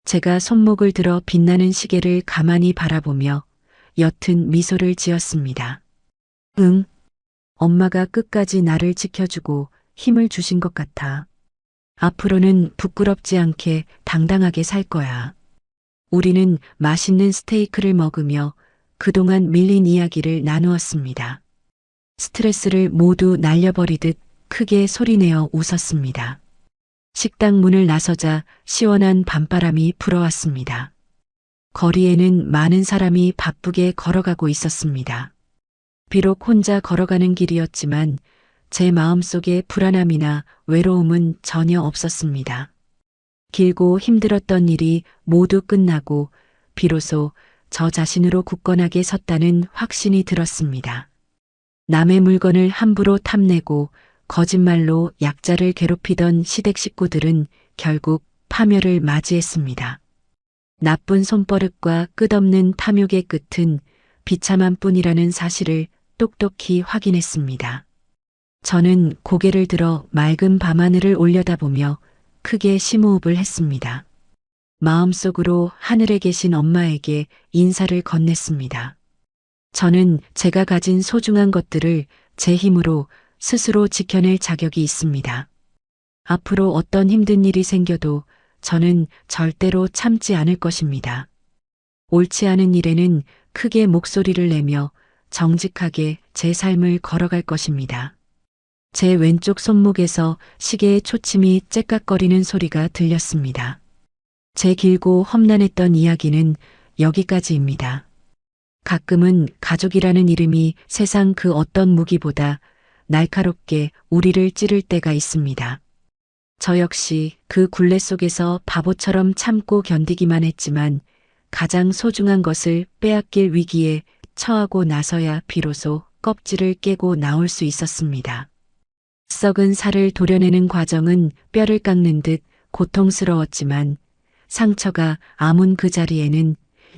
제가 손목을 들어 빛나는 시계를 가만히 바라보며 옅은 미소를 지었습니다. 응, 엄마가 끝까지 나를 지켜주고 힘을 주신 것 같아. 앞으로는 부끄럽지 않게 당당하게 살 거야. 우리는 맛있는 스테이크를 먹으며 그동안 밀린 이야기를 나누었습니다. 스트레스를 모두 날려버리듯 크게 소리내어 웃었습니다. 식당 문을 나서자 시원한 밤바람이 불어왔습니다. 거리에는 많은 사람이 바쁘게 걸어가고 있었습니다. 비록 혼자 걸어가는 길이었지만 제 마음속에 불안함이나 외로움은 전혀 없었습니다. 길고 힘들었던 일이 모두 끝나고 비로소 저 자신으로 굳건하게 섰다는 확신이 들었습니다. 남의 물건을 함부로 탐내고 거짓말로 약자를 괴롭히던 시댁 식구들은 결국 파멸을 맞이했습니다. 나쁜 손버릇과 끝없는 탐욕의 끝은 비참한 뿐이라는 사실을 똑똑히 확인했습니다. 저는 고개를 들어 맑은 밤하늘을 올려다보며 크게 심호흡을 했습니다. 마음속으로 하늘에 계신 엄마에게 인사를 건넸습니다. 저는 제가 가진 소중한 것들을 제 힘으로 스스로 지켜낼 자격이 있습니다. 앞으로 어떤 힘든 일이 생겨도 저는 절대로 참지 않을 것입니다. 옳지 않은 일에는 크게 목소리를 내며 정직하게 제 삶을 걸어갈 것입니다. 제 왼쪽 손목에서 시계의 초침이 째깍거리는 소리가 들렸습니다. 제 길고 험난했던 이야기는 여기까지입니다. 가끔은 가족이라는 이름이 세상 그 어떤 무기보다 날카롭게 우리를 찌를 때가 있습니다. 저 역시 그 굴레 속에서 바보처럼 참고 견디기만 했지만 가장 소중한 것을 빼앗길 위기에 처하고 나서야 비로소 껍질을 깨고 나올 수 있었습니다. 썩은 살을 도려내는 과정은 뼈를 깎는 듯 고통스러웠지만 상처가 아문 그 자리에는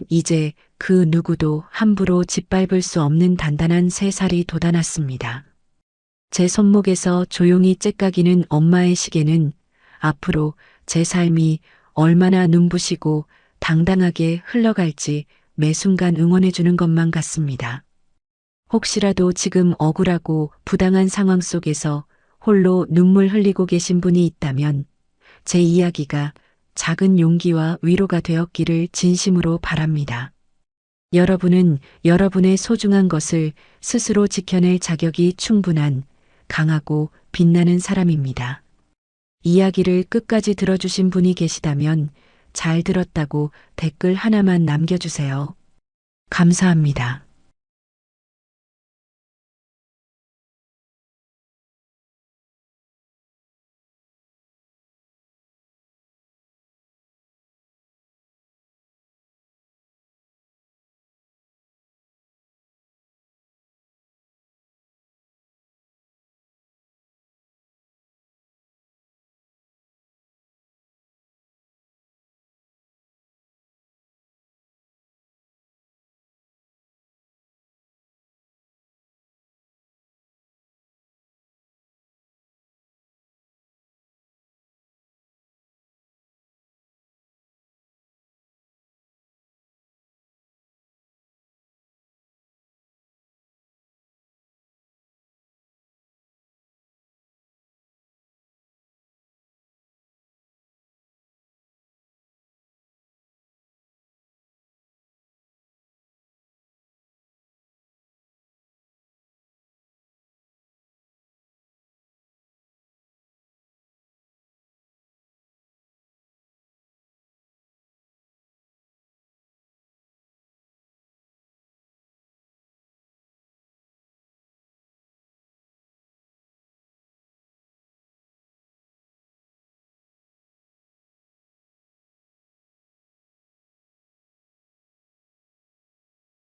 이제 그 누구도 함부로 짓밟을 수 없는 단단한 새 살이 돋아났습니다. 제 손목에서 조용히 째까기는 엄마의 시계는 앞으로 제 삶이 얼마나 눈부시고 당당하게 흘러갈지 매 순간 응원해주는 것만 같습니다. 혹시라도 지금 억울하고 부당한 상황 속에서 홀로 눈물 흘리고 계신 분이 있다면 제 이야기가 작은 용기와 위로가 되었기를 진심으로 바랍니다. 여러분은 여러분의 소중한 것을 스스로 지켜낼 자격이 충분한 강하고 빛나는 사람입니다. 이야기를 끝까지 들어주신 분이 계시다면 잘 들었다고 댓글 하나만 남겨주세요. 감사합니다.